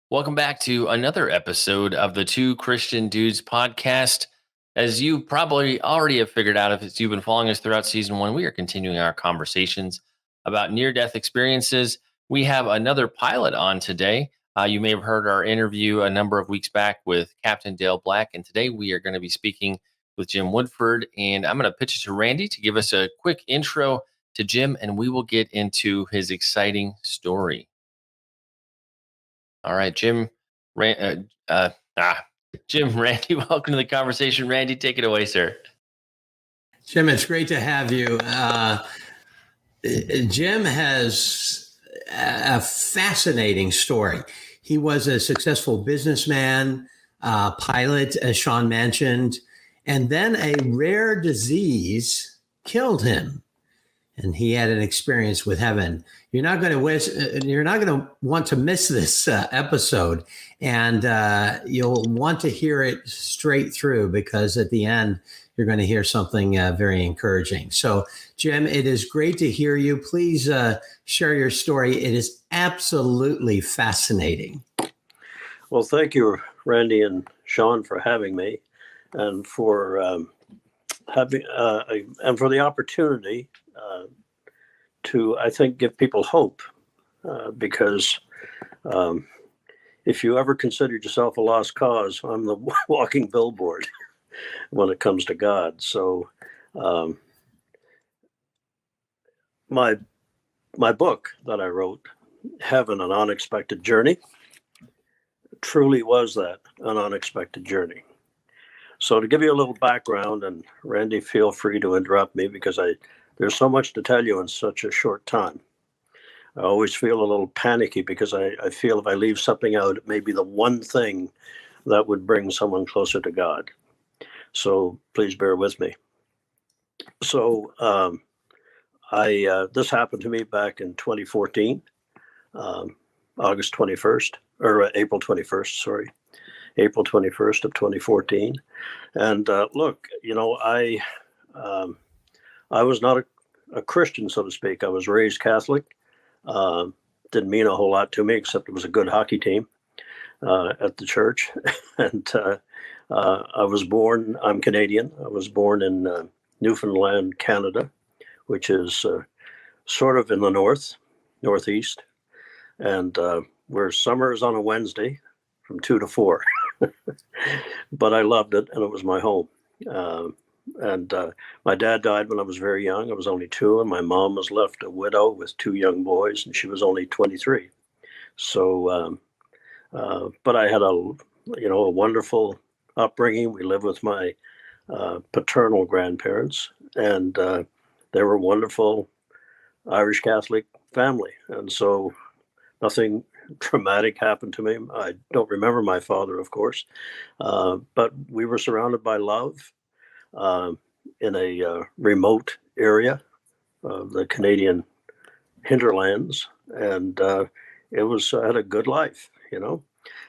Welcome back to another episode of the Two Christian Dudes podcast. As you probably already have figured out, if you've been following us throughout season one, we are continuing our conversations about near death experiences. We have another pilot on today. You may have heard our interview a number of weeks back with Captain Dale Black, and today we are going to be speaking with Jim Woodford. And I'm going to pitch it to Randy to give us a quick intro to Jim, and we will get into his exciting story. All right, Jim, Randy, welcome to the conversation. Randy, take it away, sir. Jim, it's great to have you. Jim has a fascinating story. He was a successful businessman, pilot, as Sean mentioned, and then a rare disease killed him. And he had an experience with heaven. You're not going to want to miss this episode, and you'll want to hear it straight through, because at the end you're going to hear something very encouraging. So, Jim, it is great to hear you. Please share your story. It is absolutely fascinating. Well, thank you, Randy and Sean, for having me, and for for the opportunity to, I think, give people hope, because if you ever considered yourself a lost cause, I'm the walking billboard when it comes to God. So my book that I wrote, Heaven, An Unexpected Journey, truly was that, an unexpected journey. So to give you a little background, and Randy, feel free to interrupt me, because there's so much to tell you in such a short time. I always feel a little panicky, because I feel if I leave something out, it may be the one thing that would bring someone closer to God. So please bear with me. So this happened to me back in 2014, August 21st, or April 21st, sorry. April 21st of 2014. And look, I was not a Christian, so to speak. I was raised Catholic. Didn't mean a whole lot to me, except it was a good hockey team at the church. And I was born, I'm Canadian. I was born in Newfoundland, Canada, which is sort of in the northeast. And where summer is on a Wednesday from 2 to 4. But I loved it, and it was my home. And my dad died when I was very young. I was only 2, and my mom was left a widow with 2 young boys, and she was only 23. So, but I had a wonderful upbringing. We lived with my paternal grandparents, and they were a wonderful Irish Catholic family. And so nothing traumatic happened to me. I don't remember my father, of course, but we were surrounded by love in a remote area of the Canadian hinterlands, and I had a good life.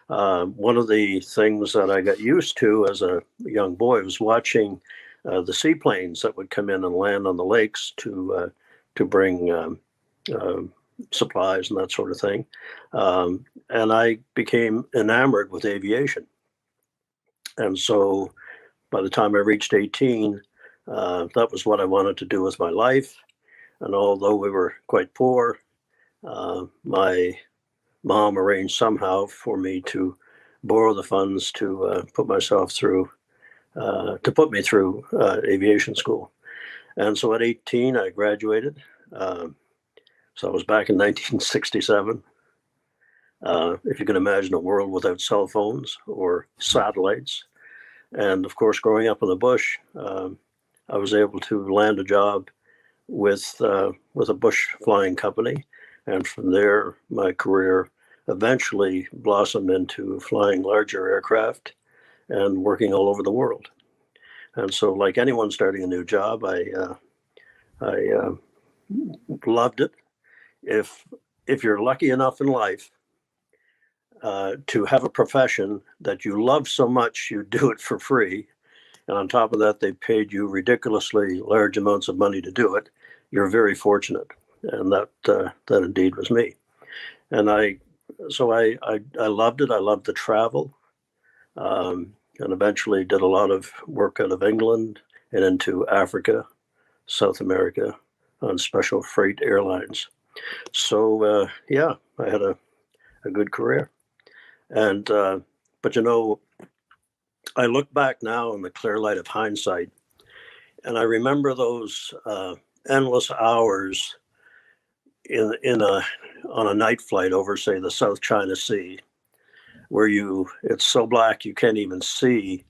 One of the things that I got used to as a young boy was watching the seaplanes that would come in and land on the lakes to bring supplies and that sort of thing. And I became enamored with aviation. And so by the time I reached 18, that was what I wanted to do with my life. And although we were quite poor, my mom arranged somehow for me to borrow the funds to put me through aviation school. And so at 18, I graduated. So I was back in 1967. If you can imagine a world without cell phones or satellites. And of course, growing up in the bush, I was able to land a job with a bush flying company. And from there, my career eventually blossomed into flying larger aircraft and working all over the world. And so, like anyone starting a new job, I loved it. If you're lucky enough in life to have a profession that you love so much, you do it for free, and on top of that, they paid you ridiculously large amounts of money to do it, you're very fortunate. And that indeed was me. And I so I loved it. I loved the travel, and eventually did a lot of work out of England and into Africa, South America, on special freight airlines. So yeah, I had a good career. And but I look back now in the clear light of hindsight, and I remember those endless hours in a on a night flight over, say, the South China Sea, where it's so black you can't even see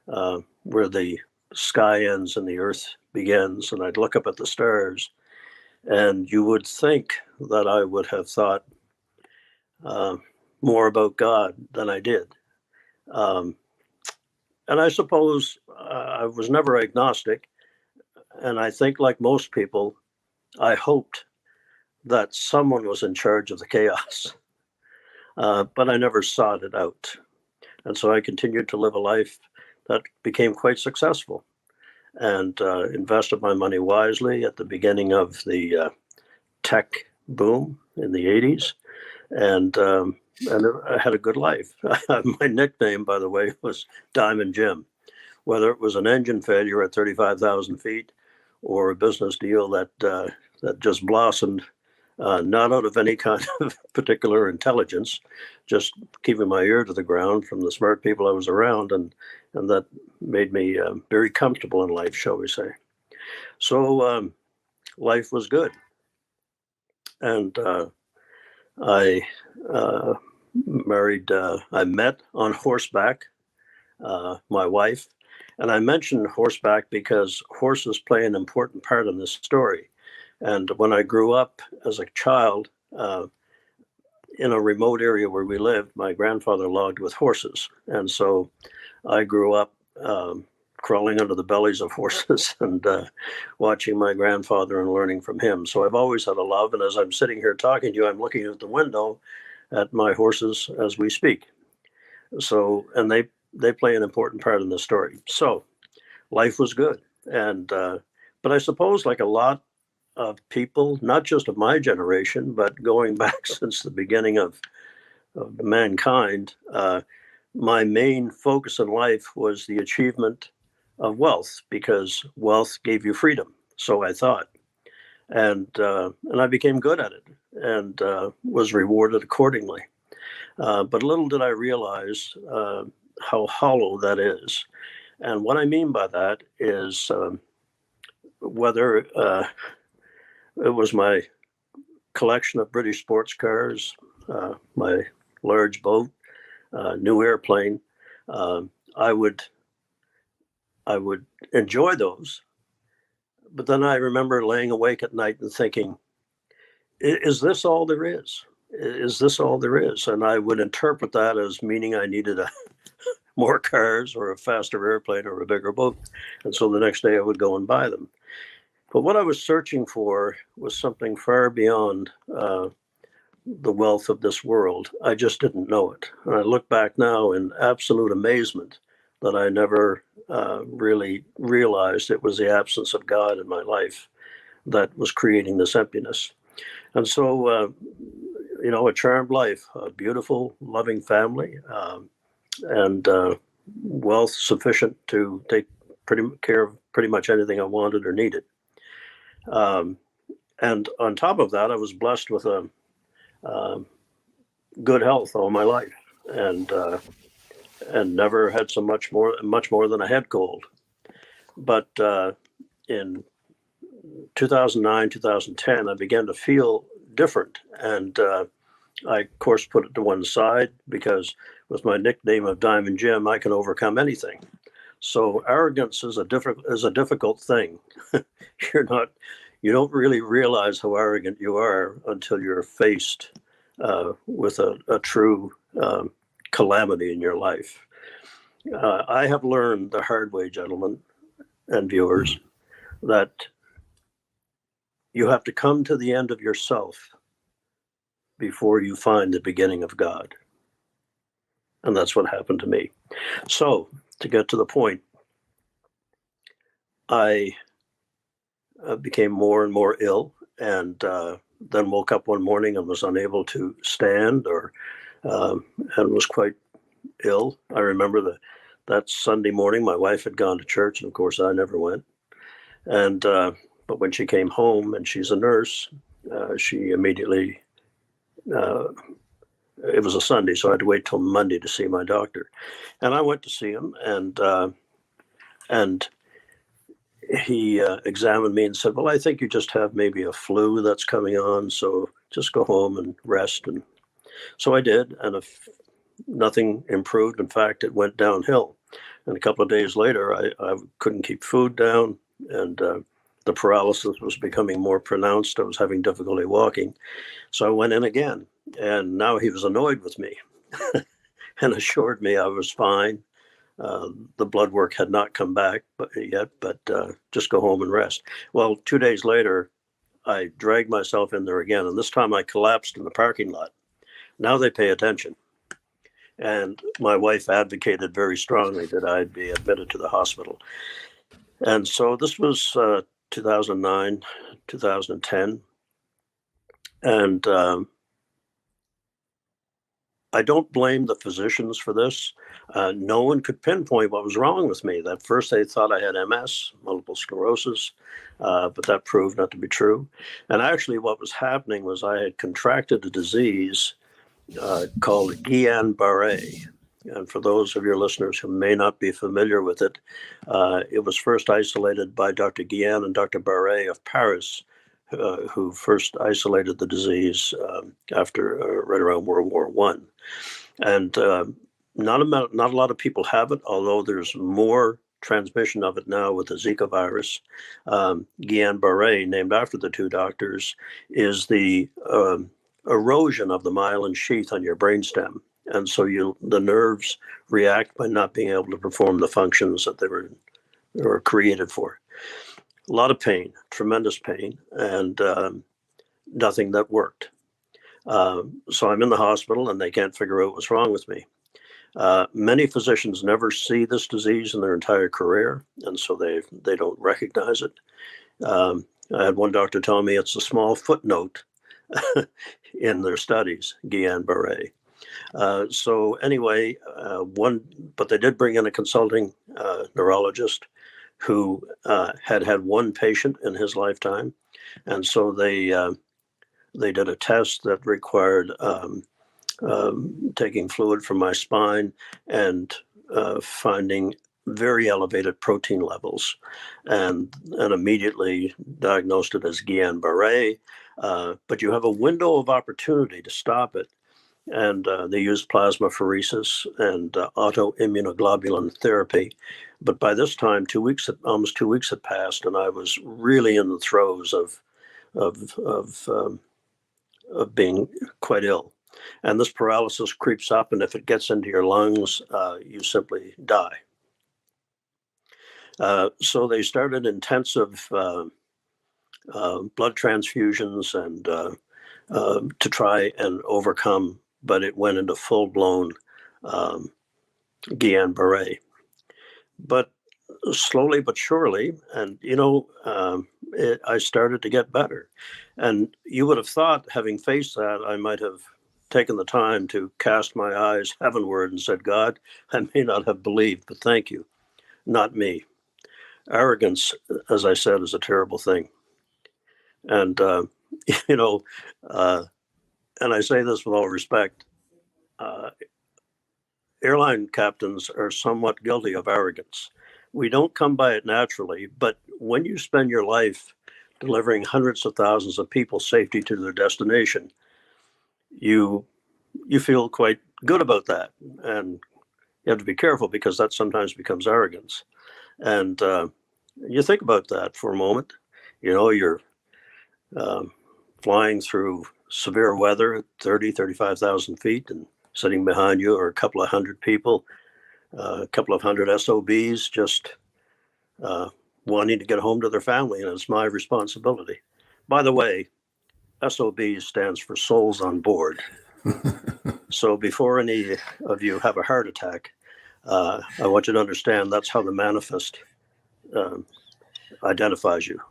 where the sky ends and the earth begins. And I'd look up at the stars, and you would think that I would have thought more about God than I did. Um, and I suppose I was never agnostic. And I think, like most people, I hoped that someone was in charge of the chaos, but I never sought it out. And so I continued to live a life that became quite successful, and invested my money wisely at the beginning of the tech boom in the 80s. And I had a good life. My nickname, by the way, was Diamond Jim. Whether it was an engine failure at 35,000 feet or a business deal that just blossomed, not out of any kind of particular intelligence, just keeping my ear to the ground from the smart people I was around, and that made me very comfortable in life, shall we say. So life was good, and I married. I met on horseback my wife. And I mention horseback because horses play an important part in this story. And when I grew up as a child in a remote area where we lived, my grandfather logged with horses. And so I grew up crawling under the bellies of horses and watching my grandfather and learning from him. So I've always had a love. And as I'm sitting here talking to you, I'm looking out the window at my horses as we speak. So, and they play an important part in the story. So life was good. And, but I suppose, like a lot of people, not just of my generation, but going back since the beginning of mankind, my main focus in life was the achievement of wealth, because wealth gave you freedom. So I thought, and I became good at it, and was rewarded accordingly. But little did I realize how hollow that is. And what I mean by that is whether it was my collection of British sports cars, my large boat, new airplane, I would enjoy those. But then I remember laying awake at night and thinking, is this all there is? Is this all there is? And I would interpret that as meaning I needed more cars or a faster airplane or a bigger boat. And so the next day I would go and buy them. But what I was searching for was something far beyond the wealth of this world. I just didn't know it. And I look back now in absolute amazement that I never really realized it was the absence of God in my life that was creating this emptiness. And so, a charmed life, a beautiful, loving family, and wealth sufficient to take care of pretty much anything I wanted or needed. And on top of that, I was blessed with a good health all my life, and never had so much more than a head cold. But in 2009, 2010, I began to feel different, and I, of course, put it to one side because with my nickname of Diamond Jim, I can overcome anything. So arrogance is a difficult thing. You don't really realize how arrogant you are until you're faced with a true calamity in your life. I have learned the hard way, gentlemen and viewers, that you have to come to the end of yourself before you find the beginning of God. And that's what happened to me. So, to get to the point, I became more and more ill, and then woke up one morning and was unable to stand or and was quite ill. I remember that Sunday morning, my wife had gone to church, and of course, I never went. And but when she came home, and she's a nurse, she immediately. It was a Sunday, so I had to wait till Monday to see my doctor. And I went to see him, and he examined me and said, "Well, I think you just have maybe a flu that's coming on, so just go home and rest." And so I did, and if nothing improved, in fact, it went downhill. And a couple of days later, I couldn't keep food down, and the paralysis was becoming more pronounced. I was having difficulty walking. So I went in again, and now he was annoyed with me and assured me I was fine. The blood work had not come back yet, but just go home and rest. Well, 2 days later, I dragged myself in there again, and this time I collapsed in the parking lot. Now they pay attention. And my wife advocated very strongly that I be admitted to the hospital. And so this was 2009, 2010. And I don't blame the physicians for this. No one could pinpoint what was wrong with me. At first, they thought I had MS, multiple sclerosis, but that proved not to be true. And actually, what was happening was I had contracted a disease called Guillain-Barré. And for those of your listeners who may not be familiar with it, it was first isolated by Dr. Guillain and Dr. Barré of Paris, who first isolated the disease after right around World War I. And not a lot of people have it, although there's more transmission of it now with the Zika virus. Guillain-Barré, named after the two doctors, is the erosion of the myelin sheath on your brainstem. And so the nerves react by not being able to perform the functions that they were created for. A lot of pain, tremendous pain, and nothing that worked. So I'm in the hospital, and they can't figure out what's wrong with me. Many physicians never see this disease in their entire career, and so they don't recognize it. I had one doctor tell me it's a small footnote in their studies, Guillain-Barré. So anyway, but they did bring in a consulting neurologist who had one patient in his lifetime, and so they did a test that required taking fluid from my spine and finding very elevated protein levels, and immediately diagnosed it as Guillain-Barré. But you have a window of opportunity to stop it. And they used plasmapheresis and autoimmunoglobulin therapy. But by this time, almost 2 weeks had passed, and I was really in the throes of being quite ill. And this paralysis creeps up, and if it gets into your lungs, you simply die. So they started intensive blood transfusions and to try and overcome, but it went into full-blown Guillain-Barré. But slowly but surely, and I started to get better. And you would have thought, having faced that, I might have taken the time to cast my eyes heavenward and said, "God, I may not have believed, but thank you." Not me. Arrogance, as I said, is a terrible thing. And, and I say this with all respect, airline captains are somewhat guilty of arrogance. We don't come by it naturally, but when you spend your life delivering hundreds of thousands of people safely to their destination, you feel quite good about that. And you have to be careful, because that sometimes becomes arrogance. And you think about that for a moment. You're flying through severe weather at 30, 35,000 feet, and sitting behind you are a couple of hundred people, a couple of hundred SOBs just wanting to get home to their family, and it's my responsibility. By the way, SOB stands for Souls on Board. So before any of you have a heart attack, I want you to understand that's how the manifest identifies you.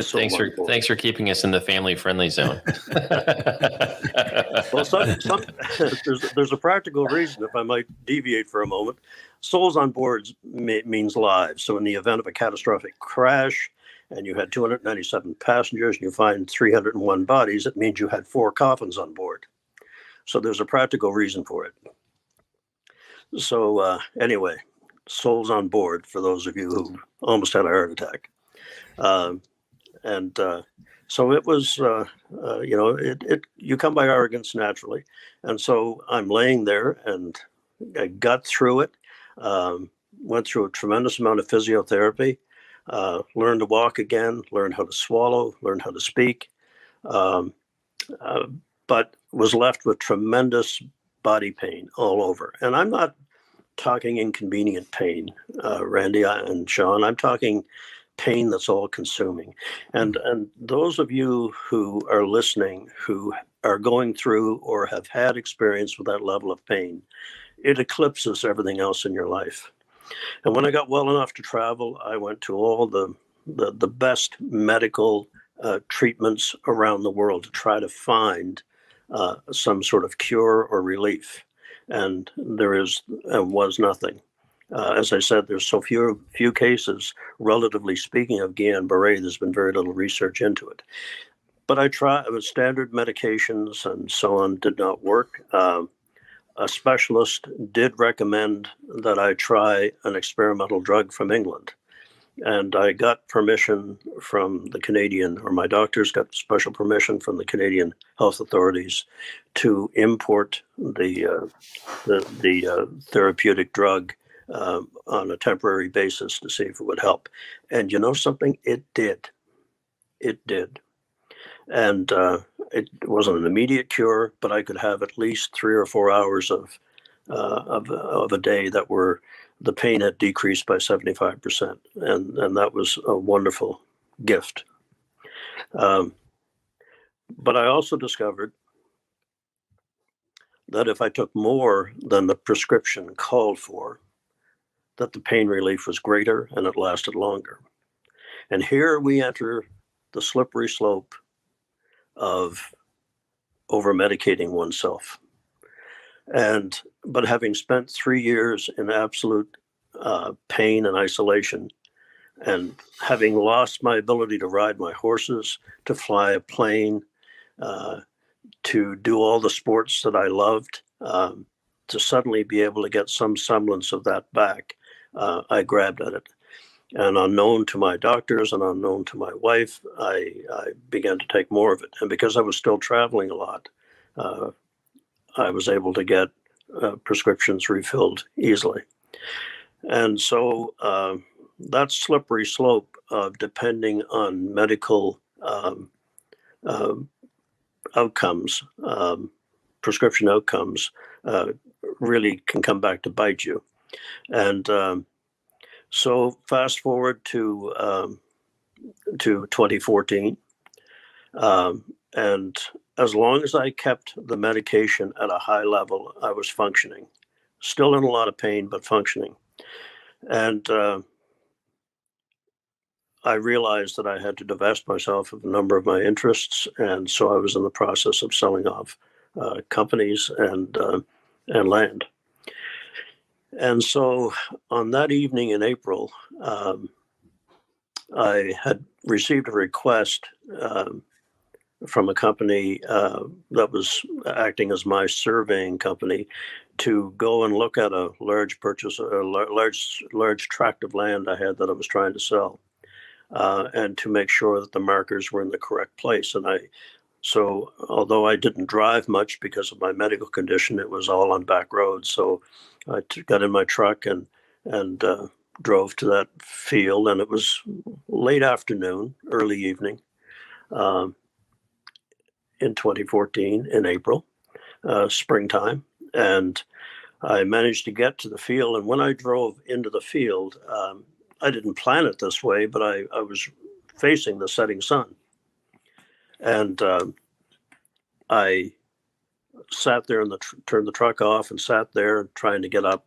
soul on board. Thanks for keeping us in the family friendly zone. Well, some there's a practical reason, if I might deviate for a moment. Souls on board means lives. So in the event of a catastrophic crash, and you had 297 passengers, and you find 301 bodies, it means you had 4 coffins on board. So there's a practical reason for it. So anyway, souls on board for those of you who almost had a heart attack. So it was, you come by arrogance naturally. And so I'm laying there and I got through it, went through a tremendous amount of physiotherapy, learned to walk again, learned how to swallow, learned how to speak, but was left with tremendous body pain all over. And I'm not talking inconvenient pain, Randy and Sean. I'm talking pain that's all consuming. And those of you who are listening, who are going through or have had experience with that level of pain, it eclipses everything else in your life. And when I got well enough to travel, I went to all the best medical treatments around the world to try to find some sort of cure or relief. And there was nothing. As I said, there's so few cases, relatively speaking, of Guillain-Barré. There's been very little research into it. But I tried with standard medications and so on, did not work. A specialist did recommend that I try an experimental drug from England. And I got permission from the Canadian, or my doctors got special permission from the Canadian health authorities to import the therapeutic drug on a temporary basis to see if it would help. And you know something? It did. It did. And it wasn't an immediate cure, but I could have at least 3 or 4 hours of a day that were, the pain had decreased by 75%. And that was a wonderful gift. But I also discovered that if I took more than the prescription called for, that the pain relief was greater and it lasted longer. And here we enter the slippery slope of over-medicating oneself. But having spent 3 years in absolute pain and isolation, and having lost my ability to ride my horses, to fly a plane, to do all the sports that I loved, to suddenly be able to get some semblance of that back, I grabbed at it. And unknown to my doctors and unknown to my wife, I began to take more of it. And because I was still traveling a lot, I was able to get prescriptions refilled easily. And so that slippery slope of depending on medical outcomes, prescription outcomes, really can come back to bite you. And so fast forward to 2014, and as long as I kept the medication at a high level, I was functioning, still in a lot of pain, but functioning. And I realized that I had to divest myself of a number of my interests, and so I was in the process of selling off companies and land. And so on that evening in April, I had received a request from a company that was acting as my surveying company to go and look at a large tract of land I had that I was trying to sell, and to make sure that the markers were in the correct place. And so although I didn't drive much because of my medical condition, it was all on back roads. So I got in my truck and drove to that field, and it was late afternoon, early evening, in 2014, in April, springtime. And I managed to get to the field. And when I drove into the field, I didn't plan it this way, but I was facing the setting sun. And I sat there and turned the truck off and sat there trying to get up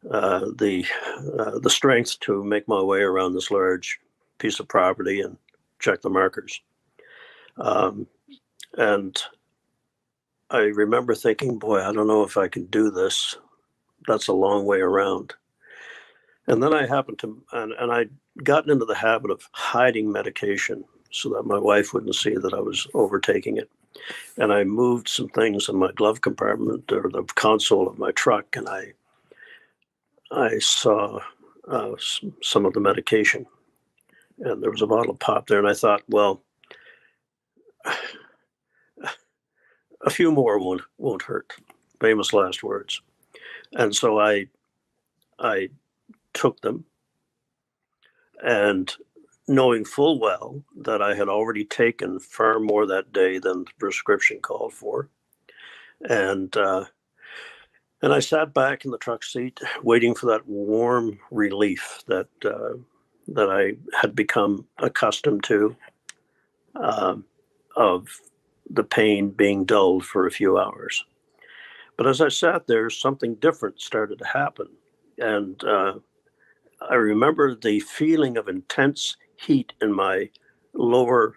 the strength to make my way around this large piece of property and check the markers. And I remember thinking, boy, I don't know if I can do this. That's a long way around. And then I happened to, and I'd gotten into the habit of hiding medication so that my wife wouldn't see that I was overtaking it. And I moved some things in my glove compartment or the console of my truck, and I saw some of the medication, and there was a bottle of pop there, and I thought, well, a few more won't hurt. Famous last words. And so I took them, and knowing full well that I had already taken far more that day than the prescription called for, and I sat back in the truck seat, waiting for that warm relief that I had become accustomed to, of the pain being dulled for a few hours. But as I sat there, something different started to happen. And I remember the feeling of intense heat in my lower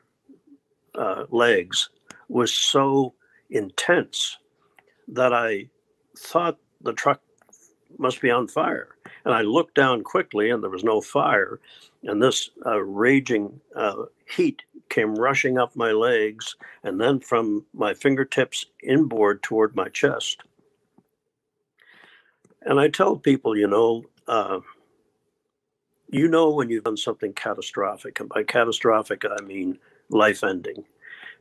legs was so intense that I thought the truck must be on fire. And I looked down quickly, and there was no fire. And this raging heat came rushing up my legs, and then from my fingertips inboard toward my chest. And I tell people, when you've done something catastrophic, and by catastrophic, I mean life-ending.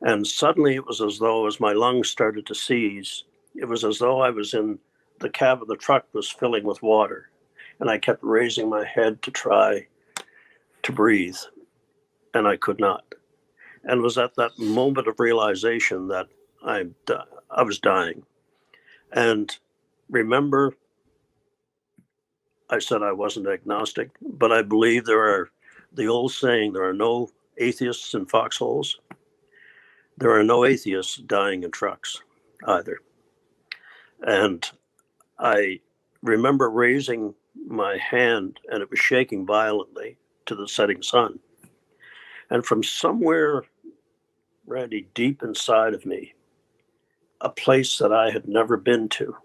And suddenly it was as though, as my lungs started to seize, it was as though I was in the cab of the truck was filling with water. And I kept raising my head to try to breathe, and I could not. And it was at that moment of realization that I was dying. And remember, I said I wasn't agnostic, but I believe the old saying, there are no atheists in foxholes. There are no atheists dying in trucks either. And I remember raising my hand, and it was shaking violently, to the setting sun. And from somewhere, Randy, deep inside of me, a place that I had never been to,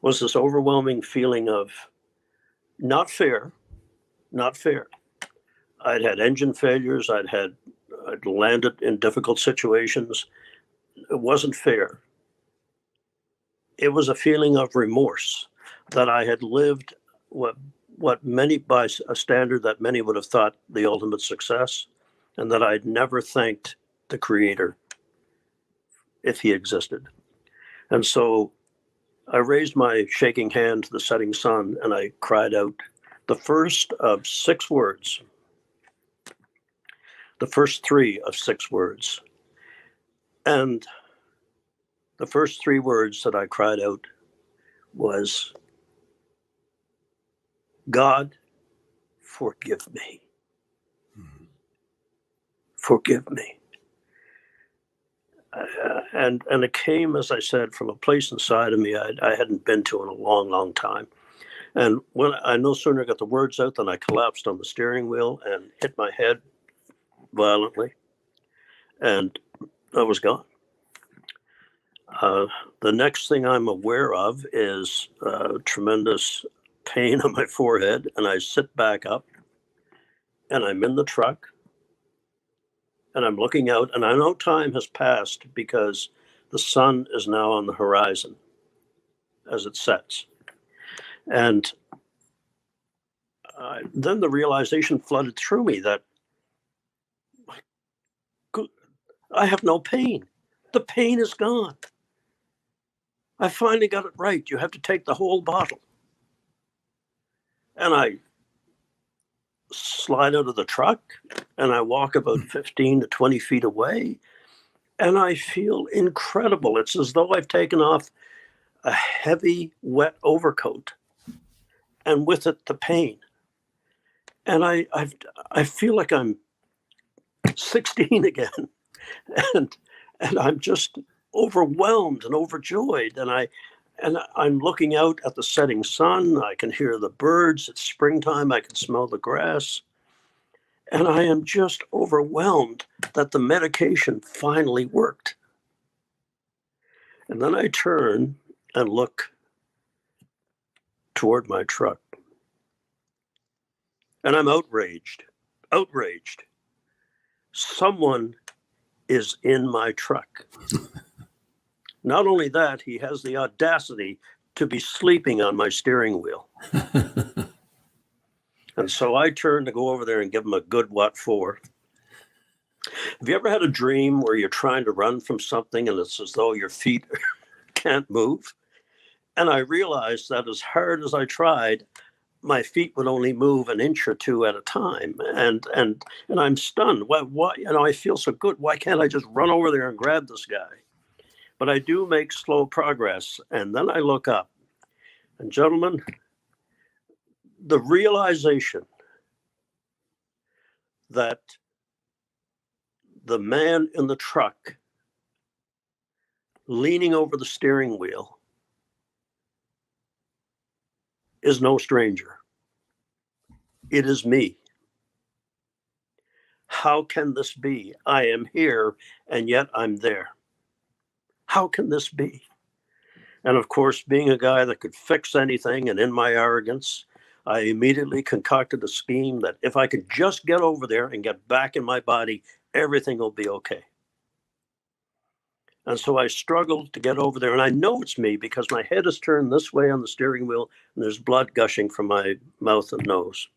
was this overwhelming feeling of not fear. I'd had engine failures. I'd landed in difficult situations. It wasn't fear. It was a feeling of remorse that I had lived what many, by a standard that many would have thought the ultimate success, and that I'd never thanked the Creator if he existed. And so I raised my shaking hand to the setting sun, and I cried out the first of 6 words, the first 3 of 6 words. And the first 3 words that I cried out was, God, forgive me. Forgive me. And it came, as I said, from a place inside of me I hadn't been to in a long, long time. And when I no sooner got the words out than I collapsed on the steering wheel and hit my head violently, and I was gone. The next thing I'm aware of is tremendous pain on my forehead, and I sit back up, and I'm in the truck, and I'm looking out, and I know time has passed because the sun is now on the horizon as it sets. And then the realization flooded through me that I have no pain. The pain is gone. I finally got it right. You have to take the whole bottle. And I slide out of the truck, and I walk about 15 to 20 feet away, and I feel incredible. It's as though I've taken off a heavy, wet overcoat, and with it, the pain. And I feel like I'm 16 again, and I'm just overwhelmed and overjoyed. And I'm looking out at the setting sun. I can hear the birds. It's springtime. I can smell the grass. And I am just overwhelmed that the medication finally worked. And then I turn and look toward my truck. And I'm outraged. Outraged. Someone is in my truck. Not only that, he has the audacity to be sleeping on my steering wheel. And so I turn to go over there and give him a good what for. Have you ever had a dream where you're trying to run from something and it's as though your feet can't move? And I realized that as hard as I tried, my feet would only move an inch or two at a time. And I'm stunned. Why, I feel so good. Why can't I just run over there and grab this guy? But I do make slow progress. And then I look up. And gentlemen, the realization that the man in the truck leaning over the steering wheel is no stranger. It is me. How can this be? I am here and yet I'm there. How can this be? And of course, being a guy that could fix anything, and in my arrogance, I immediately concocted a scheme that if I could just get over there and get back in my body, everything will be okay. And so I struggled to get over there. And I know it's me because my head is turned this way on the steering wheel and there's blood gushing from my mouth and nose.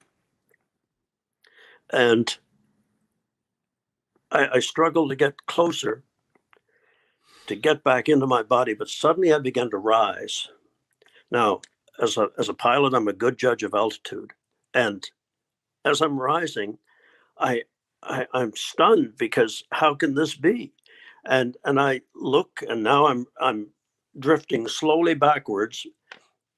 And I struggled to get closer, to get back into my body, but suddenly I began to rise. Now, as a pilot, I'm a good judge of altitude. And as I'm rising, I'm stunned because how can this be? And I look, and now I'm drifting slowly backwards,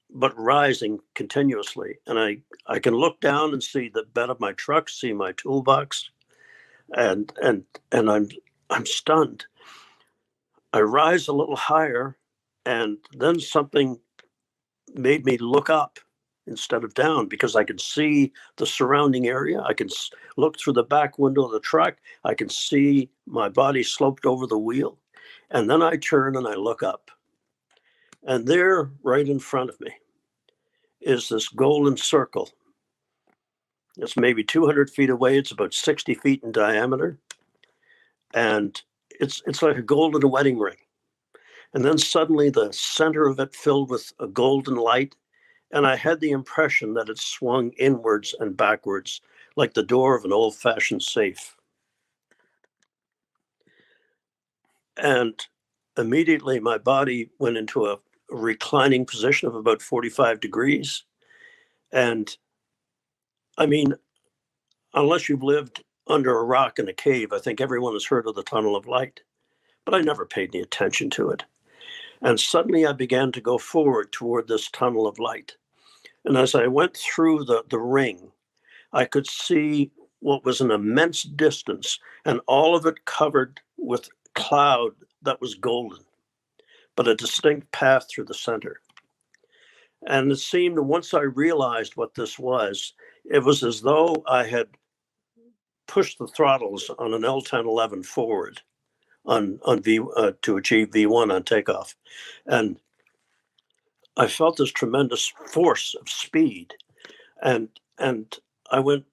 but rising continuously. And I can look down and see the bed of my truck, see my toolbox, and I'm stunned. I rise a little higher, and then something made me look up instead of down because I could see the surrounding area. I can look through the back window of the truck. I can see my body sloped over the wheel. And then I turn and I look up. And there, right in front of me, is this golden circle. It's maybe 200 feet away. It's about 60 feet in diameter. And it's like a golden wedding ring. And then suddenly the center of it filled with a golden light. And I had the impression that it swung inwards and backwards like the door of an old-fashioned safe. And immediately my body went into a reclining position of about 45 degrees. And I mean, unless you've lived under a rock in a cave, I think everyone has heard of the tunnel of light, but I never paid any attention to it. And suddenly I began to go forward toward this tunnel of light. And as I went through the ring, I could see what was an immense distance, and all of it covered with cloud that was golden, but a distinct path through the center. And it seemed once I realized what this was, it was as though I had pushed the throttles on an L1011 forward on V to achieve V1 on takeoff. And I felt this tremendous force of speed. And I went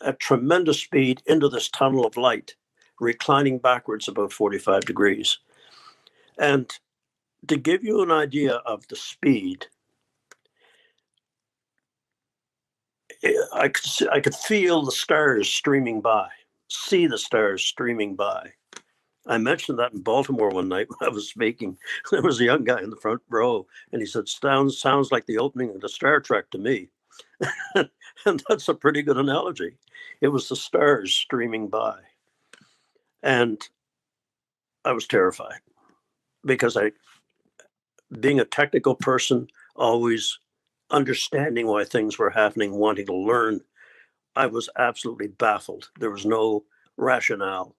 at tremendous speed into this tunnel of light, reclining backwards about 45 degrees. And to give you an idea of the speed, I could feel the stars streaming by, see the stars streaming by. I mentioned that in Baltimore one night when I was speaking. There was a young guy in the front row, and he said, sounds like the opening of the Star Trek to me. And that's a pretty good analogy. It was the stars streaming by. And I was terrified because being a technical person, always understanding why things were happening, wanting to learn, I was absolutely baffled. There was no rationale,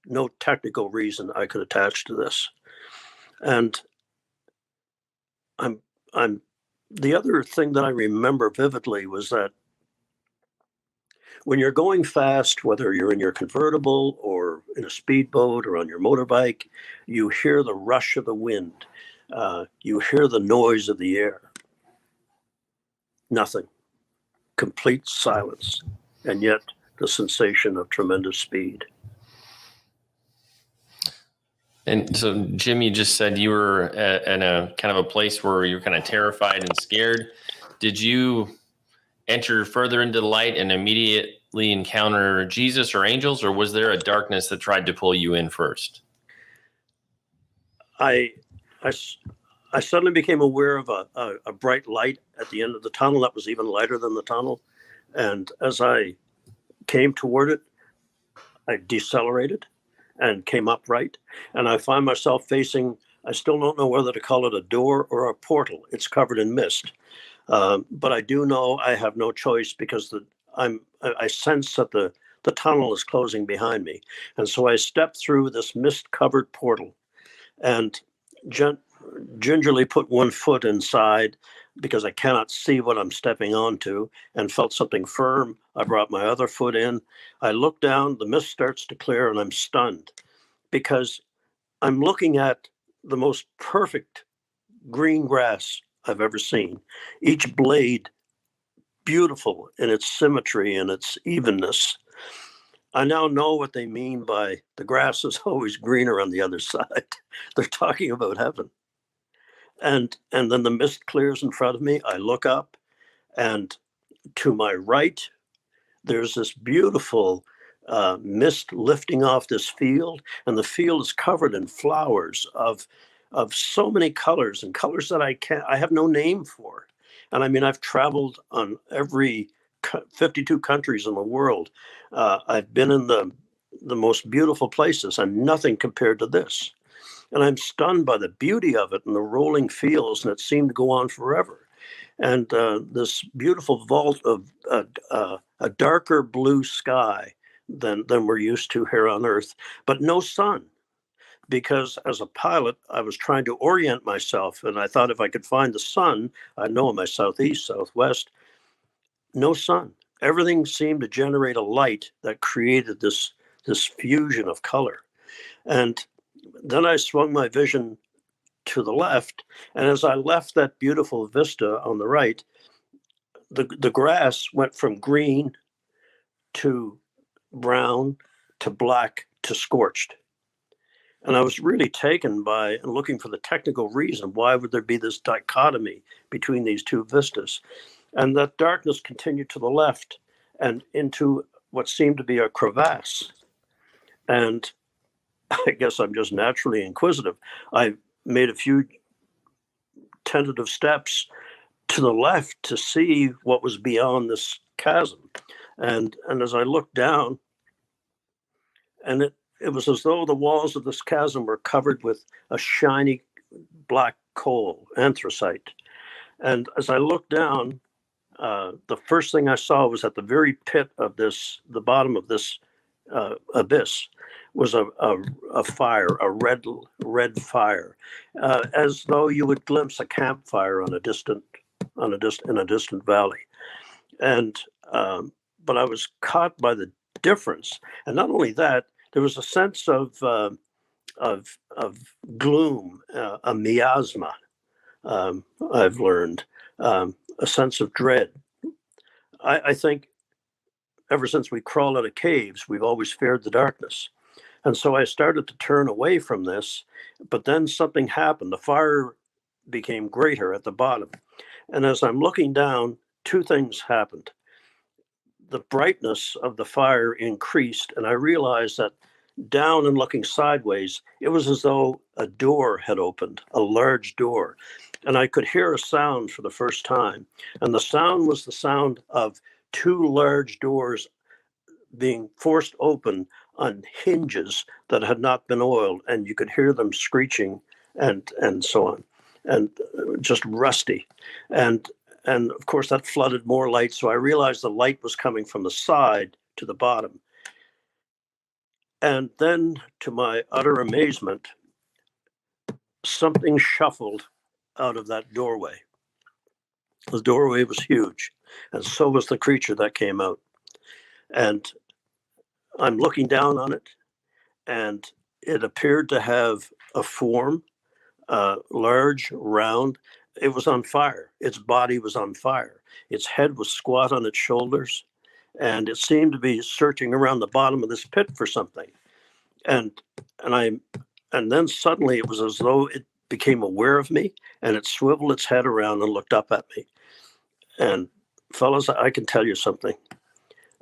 no technical reason I could attach to this. And I'm the other thing that I remember vividly was that when you're going fast, whether you're in your convertible or in a speedboat or on your motorbike, you hear the rush of the wind. You hear the noise of the air. Nothing. Complete silence. And yet the sensation of tremendous speed. And so, Jim, you just said you were in a kind of a place where you're kind of terrified and scared. Did you enter further into the light and immediately encounter Jesus or angels, or was there a darkness that tried to pull you in first? I suddenly became aware of a bright light at the end of the tunnel that was even lighter than the tunnel. And as I came toward it, I decelerated and came upright. And I find myself facing, I still don't know whether to call it a door or a portal. It's covered in mist. But I do know I have no choice because I sense that the tunnel is closing behind me. And so I step through this mist-covered portal and gingerly put one foot inside because I cannot see what I'm stepping onto, and felt something firm. I brought my other foot in. I look down, the mist starts to clear, and I'm stunned because I'm looking at the most perfect green grass I've ever seen. Each blade beautiful in its symmetry and its evenness. I now know what they mean by the grass is always greener on the other side. They're talking about heaven. And then the mist clears in front of me. I look up, and to my right, there's this beautiful mist lifting off this field, and the field is covered in flowers of so many colors, and colors that I have no name for. And I mean, I've traveled on every 52 countries in the world. I've been in the most beautiful places, and nothing compared to this. And I'm stunned by the beauty of it and the rolling fields, and it seemed to go on forever. And this beautiful vault of a darker blue sky than we're used to here on Earth, but no sun. Because as a pilot, I was trying to orient myself, and I thought if I could find the sun, I know in my southeast, southwest, no sun. Everything seemed to generate a light that created this fusion of color. And then I swung my vision to the left, and as I left that beautiful vista on the right, the grass went from green to brown to black to scorched. And I was really taken by and looking for the technical reason. Why would there be this dichotomy between these two vistas? And that darkness continued to the left and into what seemed to be a crevasse. And I guess I'm just naturally inquisitive. I made a few tentative steps to the left to see what was beyond this chasm. And as I looked down, and it was as though the walls of this chasm were covered with a shiny black coal, anthracite. And as I looked down, the first thing I saw was at the very pit of the bottom of this abyss, was a fire, a red fire, as though you would glimpse a campfire in a distant valley. And but I was caught by the difference, and not only that, there was a sense of gloom, a miasma. I've learned a sense of dread. I think ever since we crawled out of caves, we've always feared the darkness. And so I started to turn away from this, but then something happened. The fire became greater at the bottom. And as I'm looking down, two things happened. The brightness of the fire increased, and I realized that down and looking sideways, it was as though a door had opened, a large door. And I could hear a sound for the first time. And the sound was the sound of two large doors being forced open on hinges that had not been oiled, and you could hear them screeching and so on, and just rusty. And of course that flooded more light, so I realized the light was coming from the side to the bottom. And then, to my utter amazement, something shuffled out of that doorway. The doorway was huge, and so was the creature that came out. And I'm looking down on it, and it appeared to have a form, large, round. It was on fire. Its body was on fire. Its head was squat on its shoulders, and it seemed to be searching around the bottom of this pit for something. And and I and then suddenly it was as though it became aware of me, and it swiveled its head around and looked up at me. And fellas, I can tell you something.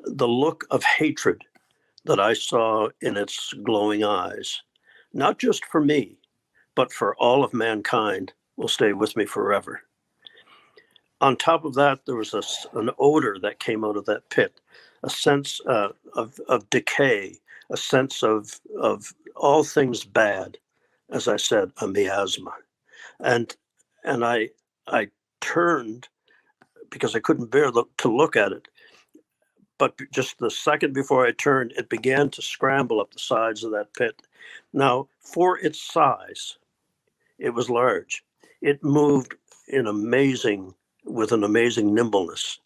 The look of hatred that I saw in its glowing eyes, not just for me, but for all of mankind, will stay with me forever. On top of that, there was an odor that came out of that pit, a sense of decay, a sense of all things bad, as I said, a miasma. And I turned because I couldn't bear to look at it. But just the second before I turned, it began to scramble up the sides of that pit. Now, for its size, it was large. It moved with an amazing nimbleness,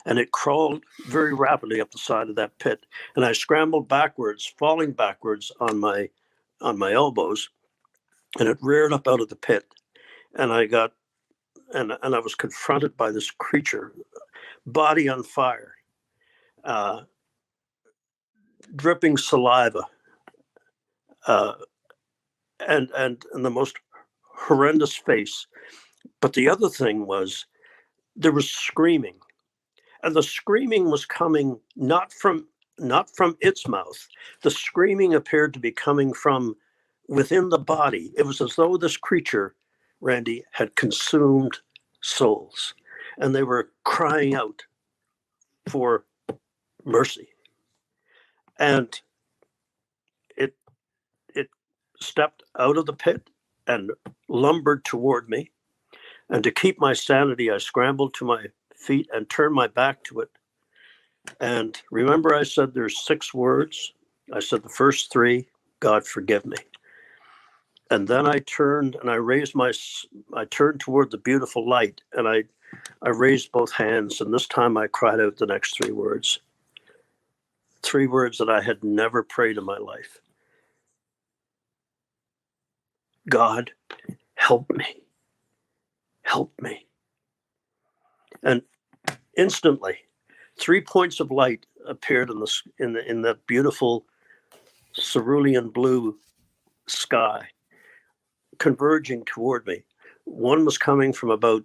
and it crawled very rapidly up the side of that pit. And I scrambled backwards, falling backwards on my elbows, and it reared up out of the pit. And I got and I was confronted by this creature, body on fire, uh, dripping saliva, uh, and the most horrendous face. But the other thing was there was screaming, and the screaming was coming not from its mouth. The screaming appeared to be coming from within the body. It was as though this creature, Randy, had consumed souls, and they were crying out for mercy. And it stepped out of the pit and lumbered toward me. And to keep my sanity, I scrambled to my feet and turned my back to it. And remember, I said there's 6 words. I said the first 3, God forgive me. And then I turned and I turned toward the beautiful light, and I raised both hands, and this time I cried out the next 3 words. 3 words that I had never prayed in my life. God, help me. Help me. And instantly, 3 points of light appeared in that beautiful cerulean blue sky, converging toward me. One was coming from about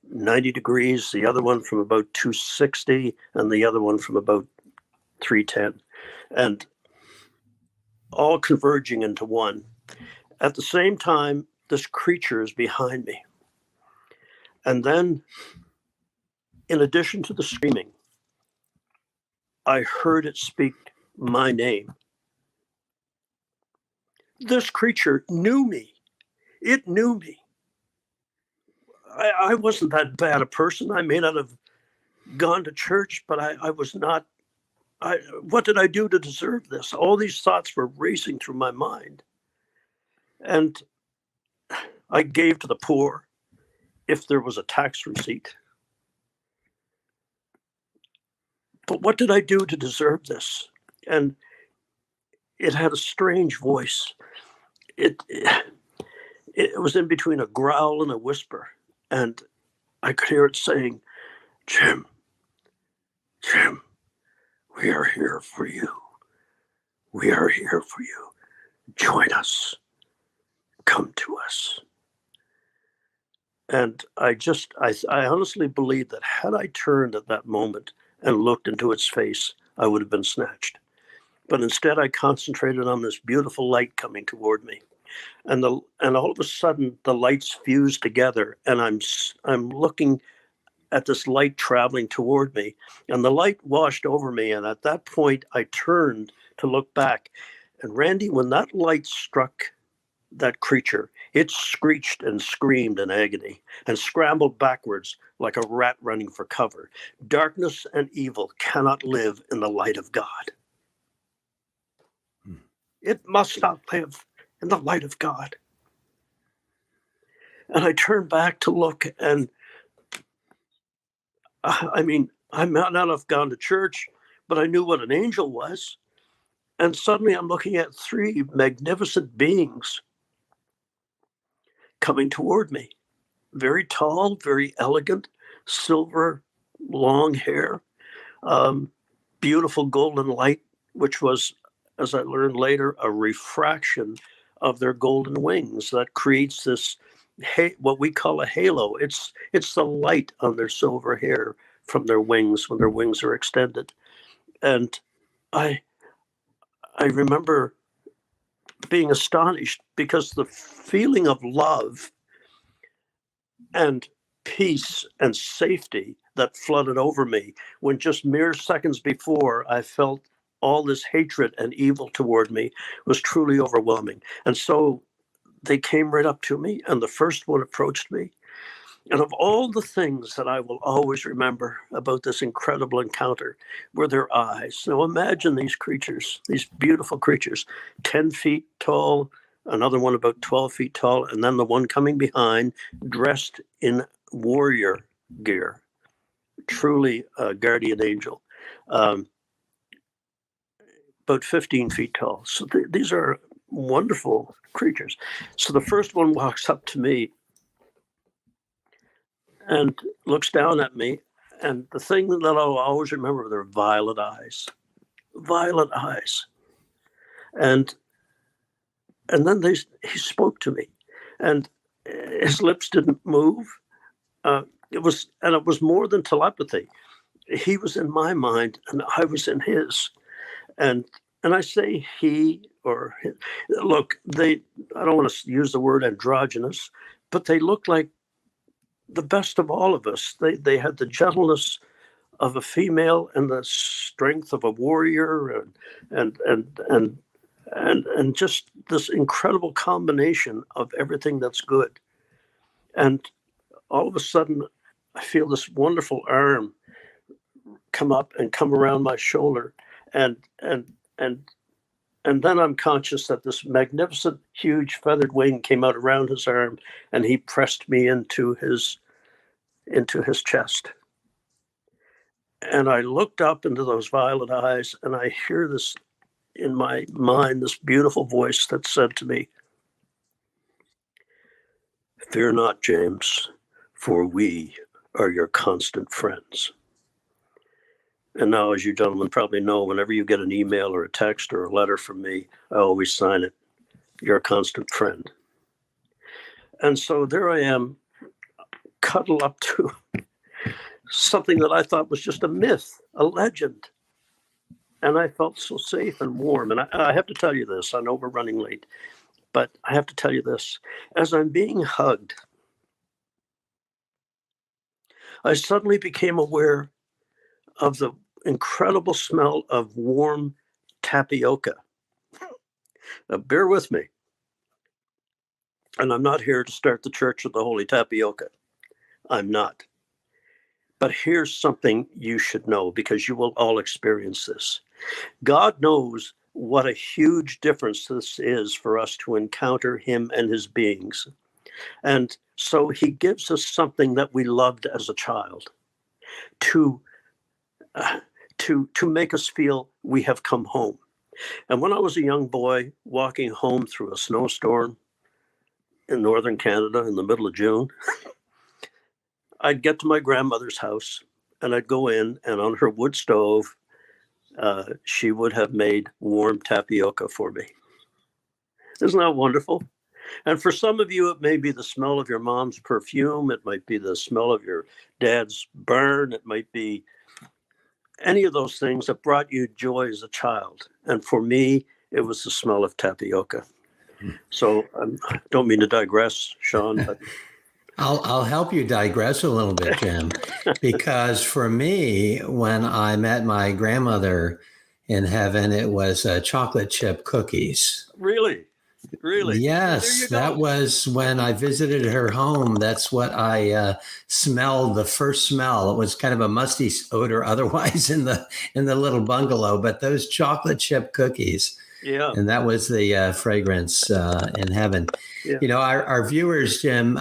90 degrees, the other one from about 260, and the other one from about 310, and all converging into one. At the same time, this creature is behind me. And then, in addition to the screaming, I heard it speak my name. This creature knew me. It knew me. I wasn't that bad a person. I may not have gone to church, but I was not. What did I do to deserve this? All these thoughts were racing through my mind. And I gave to the poor if there was a tax receipt. But what did I do to deserve this? And it had a strange voice. It was in between a growl and a whisper. And I could hear it saying, Jim, we are here for you. We are here for you. Join us. Come to us. And I honestly believe that had I turned at that moment and looked into its face, I would have been snatched. But instead, I concentrated on this beautiful light coming toward me. And all of a sudden, the lights fused together, and I'm looking at this light traveling toward me, and the light washed over me. And at that point, I turned to look back. And Randy, when that light struck that creature, it screeched and screamed in agony and scrambled backwards like a rat running for cover. Darkness and evil cannot live in the light of God. It must not live in the light of God. And I turned back to look, and I may not have gone to church. but I knew what an angel was. And suddenly I'm looking at three magnificent beings coming toward me. Very tall, very elegant, silver, long hair, beautiful golden light, which was, as I learned later, a refraction of their golden wings that creates this what we call a halo. It's the light on their silver hair from their wings when their wings are extended. And I remember being astonished because the feeling of love and peace and safety that flooded over me when just mere seconds before I felt all this hatred and evil toward me was truly overwhelming. And so they came right up to me, and the first one approached me. And of all the things that I will always remember about this incredible encounter were their eyes. Now imagine these creatures, these beautiful creatures, 10 feet tall, another one about 12 feet tall, and then the one coming behind, dressed in warrior gear, truly a guardian angel, about 15 feet tall. So these are wonderful creatures. So the first one walks up to me and looks down at me. And the thing that I'll always remember, their violet eyes. Violet eyes. And then he spoke to me, and his lips didn't move. It was more than telepathy. He was in my mind, and I was in his. And I say he or his. Look, I don't want to use the word androgynous, but they looked like the best of all of us. They had the gentleness of a female and the strength of a warrior, and just this incredible combination of everything that's good. And all of a sudden, I feel this wonderful arm come up and come around my shoulder, and then I'm conscious that this magnificent, huge feathered wing came out around his arm, and he pressed me into his chest. And I looked up into those violet eyes, and I hear this in my mind, this beautiful voice that said to me, "Fear not, James, for we are your constant friends." And now, as you gentlemen probably know, whenever you get an email or a text or a letter from me, I always sign it, "Your constant friend." And so there I am, cuddled up to something that I thought was just a myth, a legend. And I felt so safe and warm. And I have to tell you this, I know we're running late, but I have to tell you this. As I'm being hugged, I suddenly became aware of the incredible smell of warm tapioca. Now, bear with me. And I'm not here to start the Church of the Holy Tapioca. I'm not. But here's something you should know, because you will all experience this. God knows what a huge difference this is for us to encounter him and his beings. And so he gives us something that we loved as a child to make us feel we have come home. And when I was a young boy walking home through a snowstorm in northern Canada in the middle of June, I'd get to my grandmother's house, and I'd go in, and on her wood stove, she would have made warm tapioca for me. Isn't that wonderful? And for some of you, it may be the smell of your mom's perfume. It might be the smell of your dad's burn. It might be any of those things that brought you joy as a child. And for me, it was the smell of tapioca. So I don't mean to digress, Sean, but I'll help you digress a little bit, Jim, because for me, when I met my grandmother in heaven, it was chocolate chip cookies. Really? Yes, that was when I visited her home. That's what I smelled, the first smell. It was kind of a musty odor otherwise in the little bungalow, but those chocolate chip cookies. Yeah. And that was the fragrance in heaven. Yeah. You know, our viewers, Jim,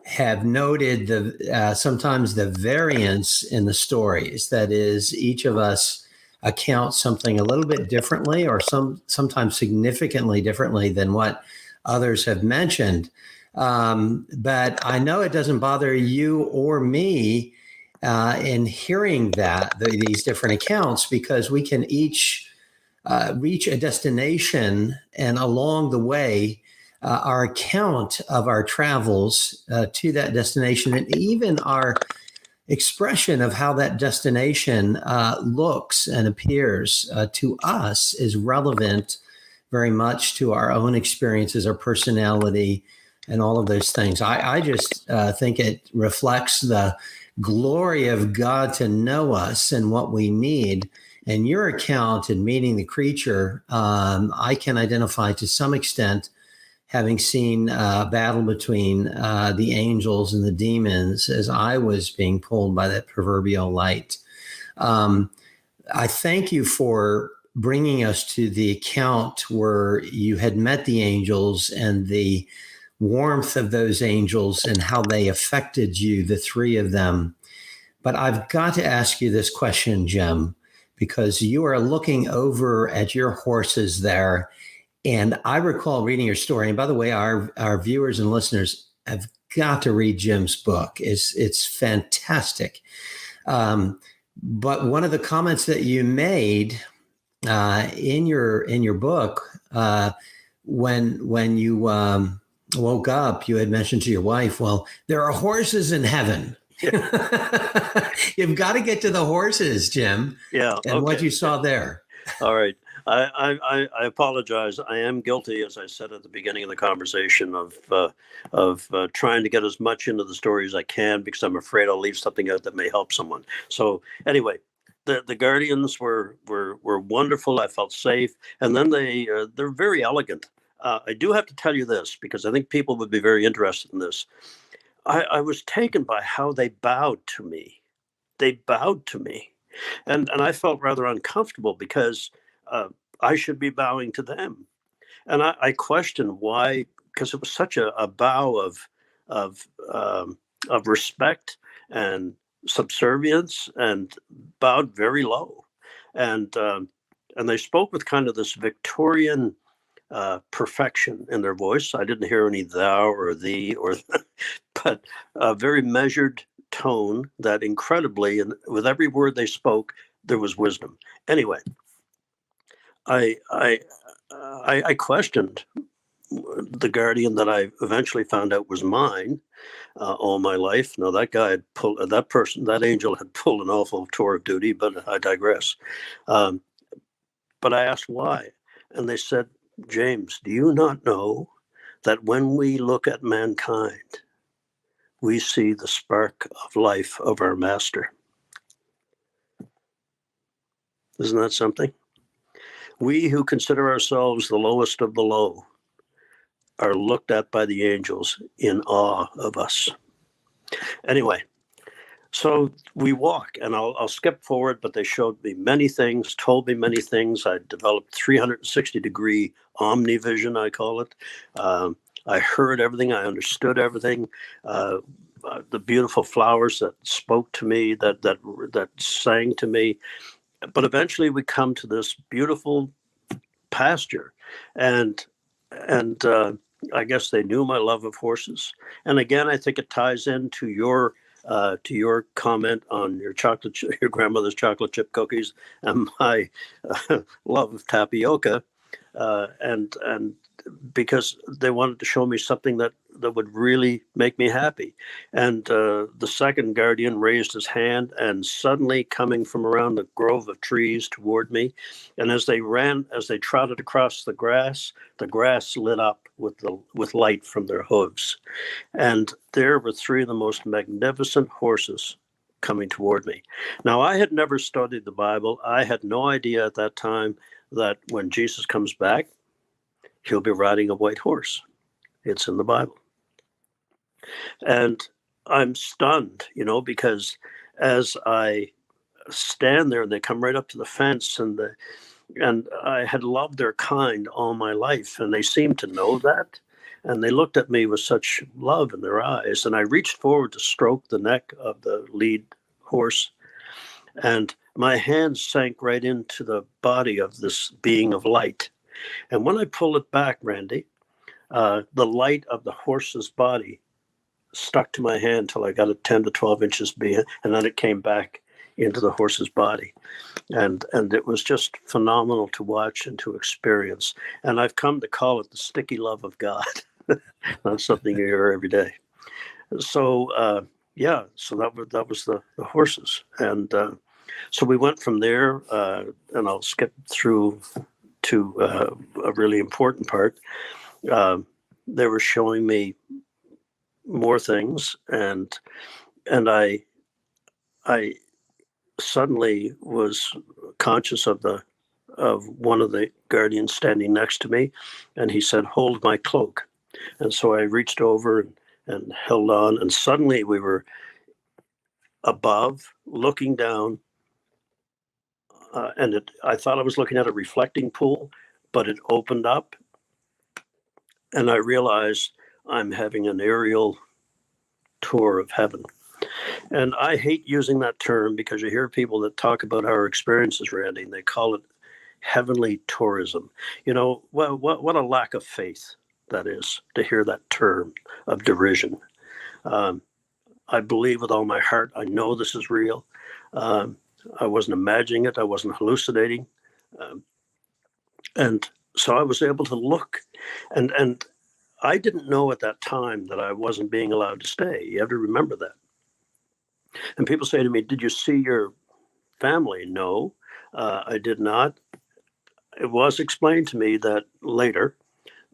have noted the sometimes the variance in the stories. That is, each of us accounts something a little bit differently, or sometimes significantly differently than what others have mentioned. But I know it doesn't bother you or me in hearing these different accounts, because we can each reach a destination, and along the way, our account of our travels to that destination, and even our expression of how that destination looks and appears to us, is relevant very much to our own experiences, our personality, and all of those things. I just think it reflects the glory of God to know us and what we need. And your account in meeting the creature, I can identify to some extent, having seen a battle between the angels and the demons as I was being pulled by that proverbial light. I thank you for bringing us to the account where you had met the angels and the warmth of those angels and how they affected you, the three of them. But I've got to ask you this question, Jim, because you are looking over at your horses there. And I recall reading your story. And by the way, our viewers and listeners have got to read Jim's book. It's fantastic. But one of the comments that you made in your book, when you woke up, you had mentioned to your wife, "Well, there are horses in heaven." You've got to get to the horses, Jim. Yeah. And okay. what you saw there. All right. I apologize. I am guilty, as I said at the beginning of the conversation, of trying to get as much into the story as I can, because I'm afraid I'll leave something out that may help someone. So anyway, the guardians were wonderful. I felt safe, and then they're very elegant. I do have to tell you this, because I think people would be very interested in this. I was taken by how they bowed to me. They bowed to me. And I felt rather uncomfortable, because I should be bowing to them. And I questioned why, because it was such a bow of respect and subservience, and bowed very low. And they spoke with kind of this Victorian perfection in their voice. I didn't hear any thou or thee, but a very measured tone that incredibly, and with every word they spoke, there was wisdom. Anyway, I questioned the guardian that I eventually found out was mine all my life. Now that angel had pulled an awful tour of duty, but I digress. But I asked why, and they said, "James, do you not know that when we look at mankind, we see the spark of life of our master?" Isn't that something? We who consider ourselves the lowest of the low are looked at by the angels in awe of us. Anyway, so we walk, and I'll skip forward, but they showed me many things, told me many things. I developed 360-degree omnivision, I call it. I heard everything. I understood everything. The beautiful flowers that spoke to me, that sang to me. But eventually we come to this beautiful pasture, and I guess they knew my love of horses. And again, I think it ties into your comment on your grandmother's chocolate chip cookies, and my love of tapioca, and because they wanted to show me something that would really make me happy. And the second guardian raised his hand, and suddenly, coming from around the grove of trees toward me, and as they trotted across the grass lit up with light from their hooves. And there were three of the most magnificent horses coming toward me. Now, I had never studied the Bible. I had no idea at that time that when Jesus comes back, he'll be riding a white horse. It's in the Bible. And I'm stunned, because as I stand there, they come right up to the fence, and I had loved their kind all my life, and they seemed to know that. And they looked at me with such love in their eyes. And I reached forward to stroke the neck of the lead horse. And my hand sank right into the body of this being of light. And when I pulled it back, Randy, the light of the horse's body stuck to my hand till I got it 10 to 12 inches beyond, and then it came back into the horse's body. And it was just phenomenal to watch and to experience. And I've come to call it the sticky love of God. That's something you hear every day. So, yeah, so that was the horses. And so we went from there, and I'll skip through to a really important part. They were showing me more things, and I suddenly was conscious of one of the guardians standing next to me, and he said, "Hold my cloak." And so I reached over and held on, and suddenly we were above, looking down, and I thought I was looking at a reflecting pool, but it opened up, and I realized I'm having an aerial tour of heaven. And I hate using that term because you hear people that talk about our experiences, Randy, and they call it heavenly tourism. You know, what a lack of faith that is to hear that term of derision. I believe with all my heart, I know this is real. I wasn't imagining it. I wasn't hallucinating. And so I was able to look, and I didn't know at that time that I wasn't being allowed to stay. You have to remember that. And people say to me, "Did you see your family?" No, I did not. It was explained to me that later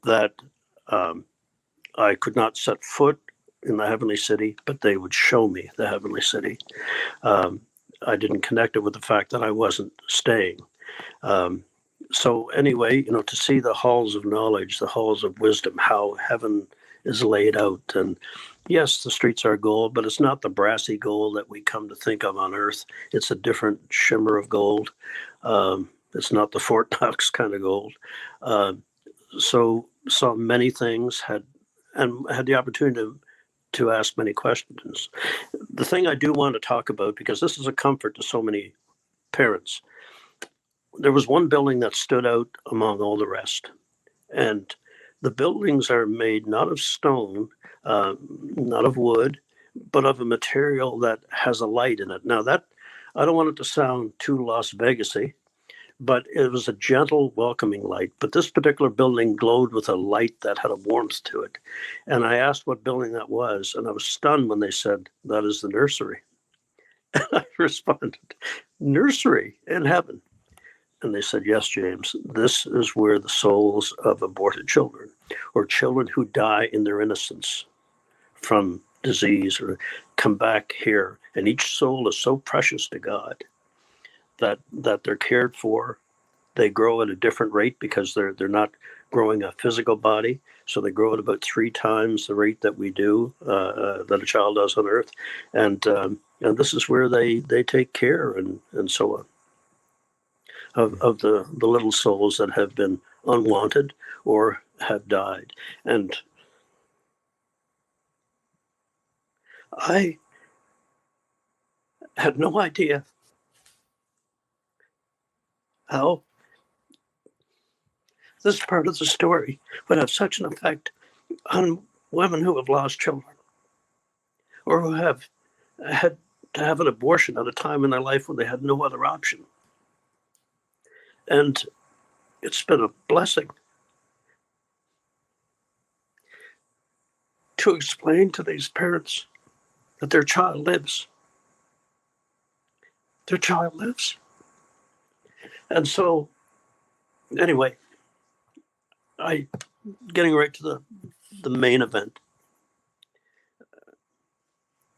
that I could not set foot in the heavenly city, but they would show me the heavenly city. I didn't connect it with the fact that I wasn't staying. So anyway, you know, to see the halls of knowledge, the halls of wisdom, how heaven is laid out. And yes, the streets are gold, but it's not the brassy gold that we come to think of on earth. It's a different shimmer of gold. It's not the Fort Knox kind of gold. So saw many things, had the opportunity to ask many questions. The thing I do want to talk about, because this is a comfort to so many parents, there was one building that stood out among all the rest. And the buildings are made not of stone, not of wood, but of a material that has a light in it. Now that, I don't want it to sound too Las Vegas-y, but it was a gentle, welcoming light. But this particular building glowed with a light that had a warmth to it. And I asked what building that was, and I was stunned when they said, "That is the nursery." And I responded, "Nursery in heaven?" And they said, "Yes, James, this is where the souls of aborted children, or children who die in their innocence from disease, or come back here. And each soul is so precious to God that they're cared for. They grow at a different rate because they're not growing a physical body. So they grow at about 3 times the rate that we do, that a child does on earth. And this is where they take care and so on of the little souls that have been unwanted or have died. And I had no idea how this part of the story would have such an effect on women who have lost children or who have had to have an abortion at a time in their life when they had no other option. And it's been a blessing to explain to these parents that their child lives. Their child lives. And so, anyway, getting right to the main event.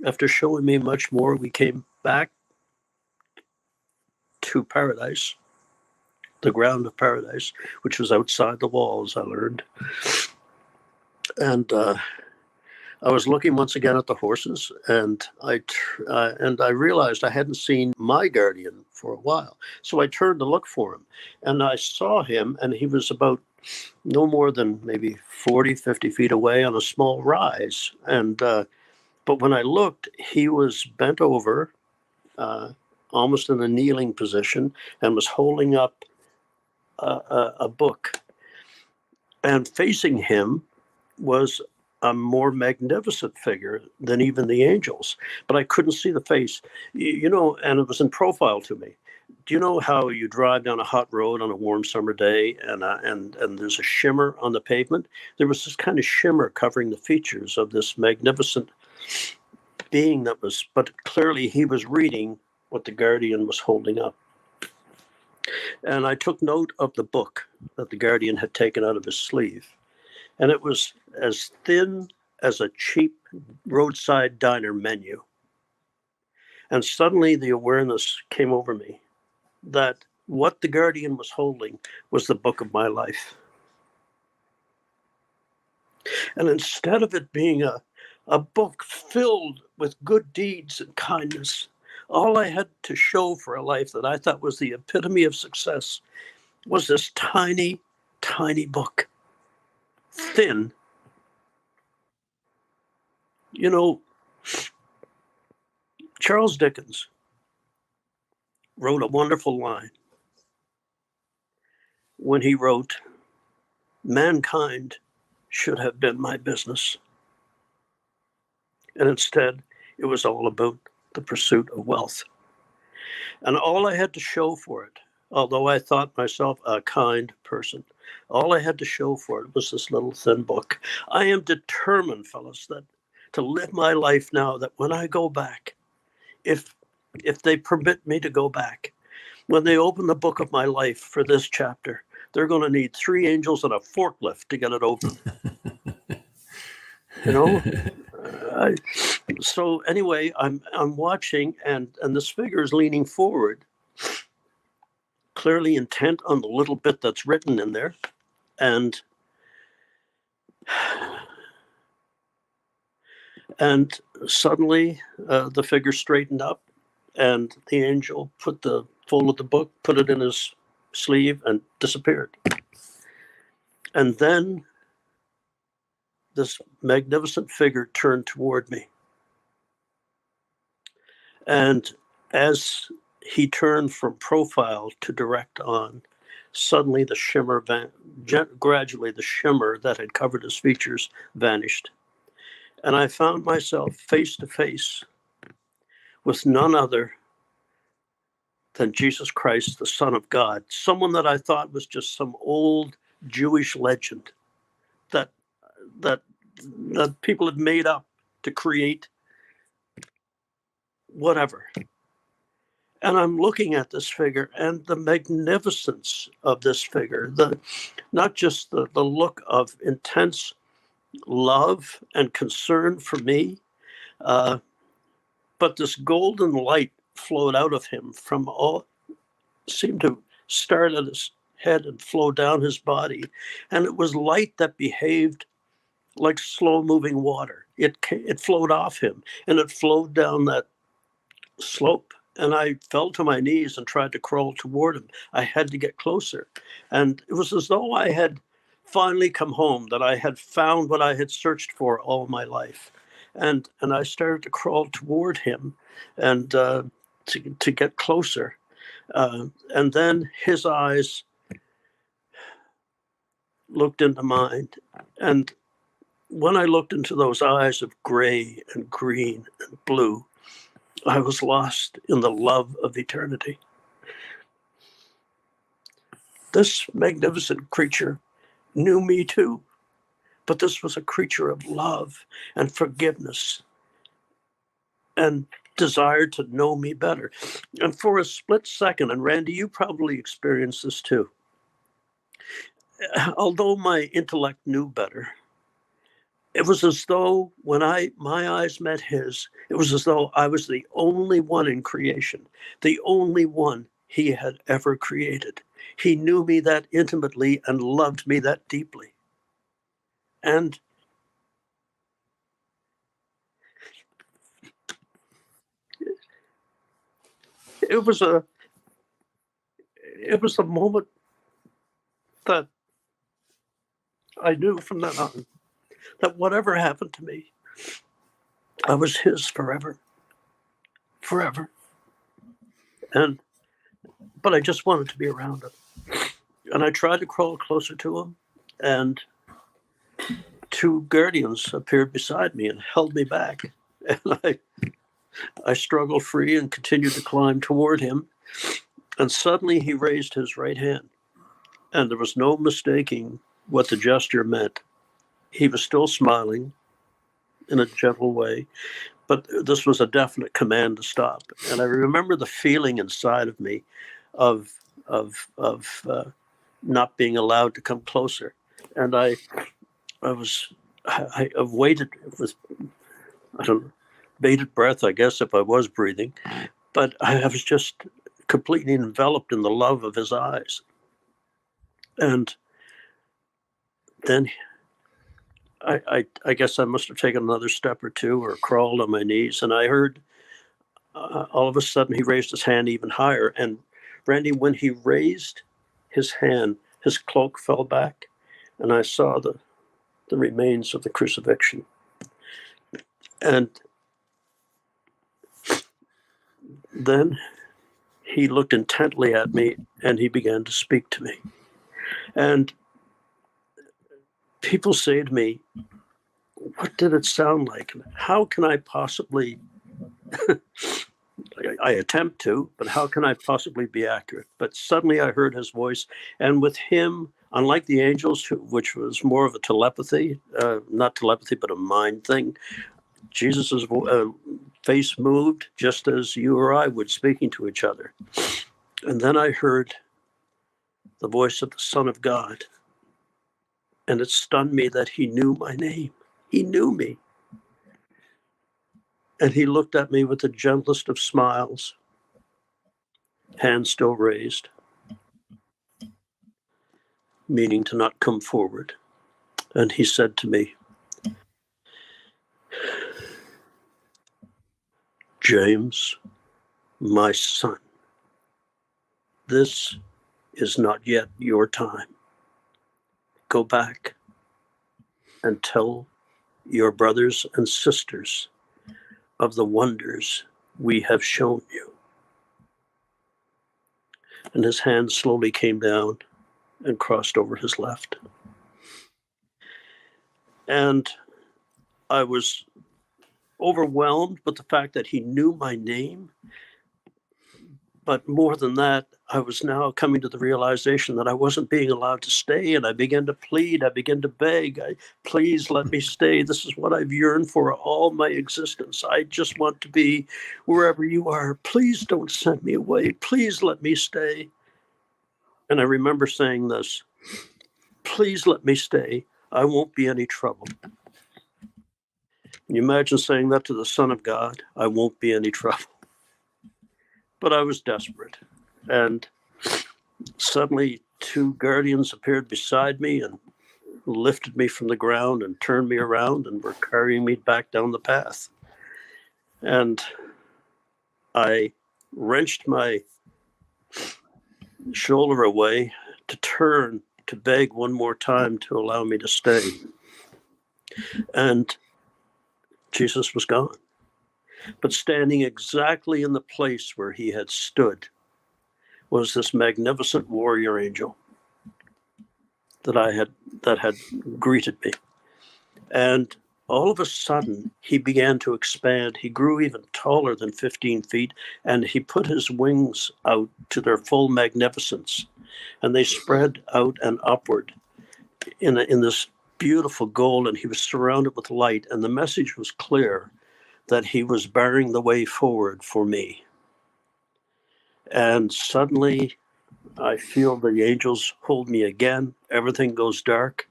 After showing me much more, we came back to paradise, the ground of paradise, which was outside the walls, I learned. And I was looking once again at the horses, and I realized I hadn't seen my guardian for a while. So I turned to look for him, and I saw him, and he was about no more than maybe 40, 50 feet away on a small rise. And but when I looked, he was bent over, almost in a kneeling position, and was holding up a book. And facing him was a more magnificent figure than even the angels, but I couldn't see the face. And it was in profile to me. Do you know how you drive down a hot road on a warm summer day, and there's a shimmer on the pavement? There was this kind of shimmer covering the features of this magnificent being but clearly he was reading what the guardian was holding up. And I took note of the book that the guardian had taken out of his sleeve. And it was as thin as a cheap roadside diner menu. And suddenly the awareness came over me that what the guardian was holding was the book of my life. And instead of it being a book filled with good deeds and kindness, all I had to show for a life that I thought was the epitome of success was this tiny, tiny book. Thin. Charles Dickens wrote a wonderful line when he wrote, "Mankind should have been my business." And instead, it was all about the pursuit of wealth. And all I had to show for it, although I thought myself a kind person, all I had to show for it was this little thin book. I am determined, fellas, that to live my life now, that when I go back, if they permit me to go back, when they open the book of my life for this chapter, they're going to need 3 angels and a forklift to get it open. So anyway, I'm watching, and this figure is leaning forward, clearly intent on the little bit that's written in there, and suddenly the figure straightened up, and the angel put the fold of the book, put it in his sleeve, and disappeared. And then this magnificent figure turned toward me. And as he turned from profile to direct on, suddenly the shimmer, gradually the shimmer that had covered his features vanished. And I found myself face to face with none other than Jesus Christ, the Son of God, someone that I thought was just some old Jewish legend that people had made up to create whatever. And I'm looking at this figure and the magnificence of this figure, not just the look of intense love and concern for me, but this golden light flowed out of him from seemed to start at his head and flow down his body. And it was light that behaved like slow moving water. It flowed off him, and it flowed down that slope. And I fell to my knees and tried to crawl toward him. I had to get closer. And it was as though I had finally come home, that I had found what I had searched for all my life. And I started to crawl toward him and to get closer. And then his eyes looked into mine. And when I looked into those eyes of gray and green and blue, I was lost in the love of eternity. This magnificent creature knew me too, but this was a creature of love and forgiveness and desired to know me better. And for a split second, and Randy, you probably experienced this too, although my intellect knew better, it was as though when my eyes met his, it was as though I was the only one in creation, the only one he had ever created. He knew me that intimately and loved me that deeply. And it was a moment that I knew from then on that whatever happened to me, I was his forever, forever. But I just wanted to be around him. And I tried to crawl closer to him, and two guardians appeared beside me and held me back. And I struggled free and continued to climb toward him. And suddenly he raised his right hand, and there was no mistaking what the gesture meant. He was still smiling in a gentle way, but this was a definite command to stop. And I remember the feeling inside of me of not being allowed to come closer. And I waited with, I don't know, bated breath, I guess, if I was breathing, but I was just completely enveloped in the love of his eyes. And then I guess I must have taken another step or two or crawled on my knees, and I heard all of a sudden he raised his hand even higher. And Randy, when he raised his hand, his cloak fell back, and I saw the remains of the crucifixion. And then he looked intently at me, and he began to speak to me. And people say to me, what did it sound like? How can I possibly, I attempt to, but how can I possibly be accurate? But suddenly I heard his voice, and with him, unlike the angels, which was more of a telepathy, not telepathy, but a mind thing, Jesus' face moved just as you or I would, speaking to each other. And then I heard the voice of the Son of God, and it stunned me that he knew my name. He knew me. And he looked at me with the gentlest of smiles, hand still raised, meaning to not come forward. And he said to me, James, my son, this is not yet your time. Go back and tell your brothers and sisters of the wonders we have shown you. And his hand slowly came down and crossed over his left. And I was overwhelmed with the fact that he knew my name. But more than that, I was now coming to the realization that I wasn't being allowed to stay. And I began to plead. I began to beg. Please let me stay. This is what I've yearned for all my existence. I just want to be wherever you are. Please don't send me away. Please let me stay. And I remember saying this, please let me stay. I won't be any trouble. Can you imagine saying that to the Son of God? I won't be any trouble. But I was desperate. And suddenly two guardians appeared beside me and lifted me from the ground and turned me around and were carrying me back down the path. And I wrenched my shoulder away to turn to beg one more time to allow me to stay. And Jesus was gone. But standing exactly in the place where he had stood was this magnificent warrior angel that had greeted me. And all of a sudden, he began to expand. He grew even taller than 15 feet, and he put his wings out to their full magnificence. And they spread out and upward in this beautiful gold, and he was surrounded with light. And the message was clear that he was barring the way forward for me. And suddenly, I feel the angels hold me again. Everything goes dark,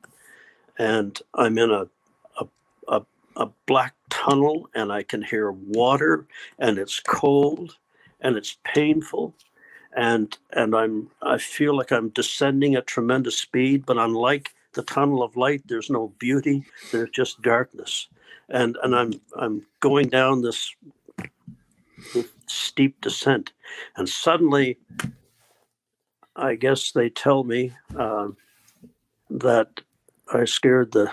and I'm in a black tunnel, and I can hear water, and it's cold, and it's painful, and I feel like I'm descending at tremendous speed. But unlike the tunnel of light, there's no beauty. There's just darkness. And I'm going down this steep descent. And suddenly, I guess they tell me that I scared the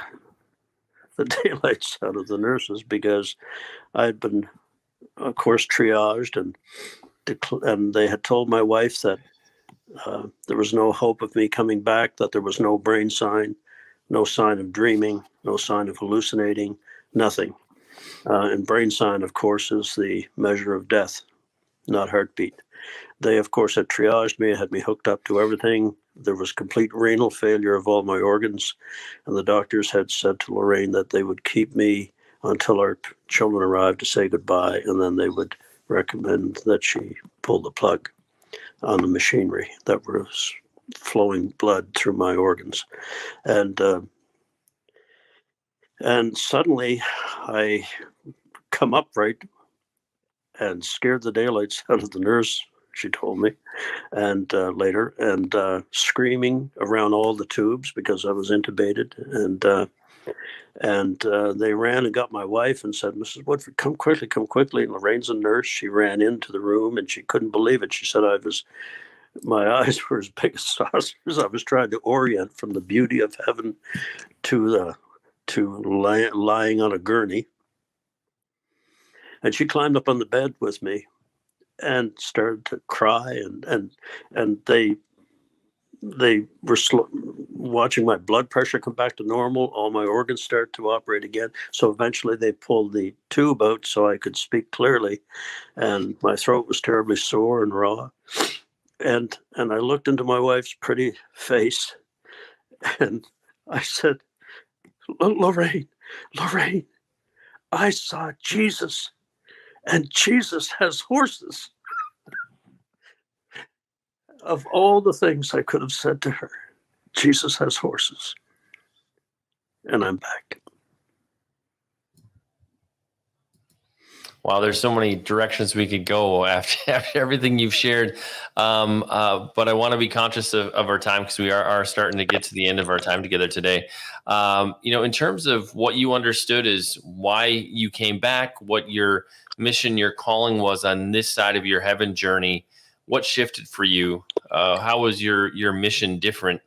daylights out of the nurses because I had been, of course, triaged, and they had told my wife that there was no hope of me coming back, that there was no brain sign, no sign of dreaming, no sign of hallucinating, nothing. And brain sign, of course, is the measure of death, not heartbeat. They, of course, had triaged me, had me hooked up to everything. There was complete renal failure of all my organs. And the doctors had said to Lorraine that they would keep me until our children arrived to say goodbye, and then they would recommend that she pull the plug on the machinery that was flowing blood through my organs. And suddenly I come upright and scared the daylights out of the nurse, she told me, and later, and screaming around all the tubes because I was intubated. And they ran and got my wife and said, "Mrs. Woodford, come quickly, come quickly." And Lorraine's a nurse. She ran into the room and she couldn't believe it. She said, my eyes were as big as saucers. I was trying to orient from the beauty of heaven to lying on a gurney. And she climbed up on the bed with me and started to cry, and they were watching my blood pressure come back to normal. All my organs start to operate again. So eventually they pulled the tube out so I could speak clearly, and my throat was terribly sore and raw. And I looked into my wife's pretty face, and I said, Lorraine, I saw Jesus, and Jesus has horses." Of all the things I could have said to her, Jesus has horses. And I'm back. Wow, there's so many directions we could go after everything you've shared. But I want to be conscious of our time because we are starting to get to the end of our time together today. In terms of what you understood is why you came back, what your mission, your calling was on this side of your heaven journey, what shifted for you? How was your mission different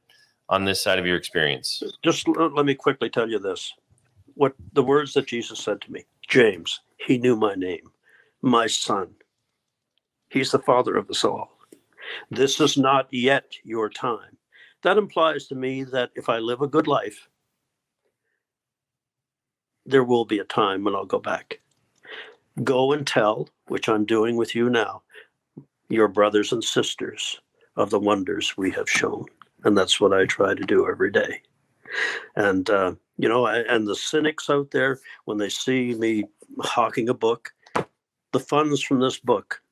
on this side of your experience? Just let me quickly tell you this. What the words that Jesus said to me, James, he knew my name, my son. He's the father of us all. This is not yet your time. That implies to me that if I live a good life, there will be a time when I'll go back. Go and tell, which I'm doing with you now, your brothers and sisters of the wonders we have shown. And that's what I try to do every day. And, and the cynics out there, when they see me hawking a book, the funds from this book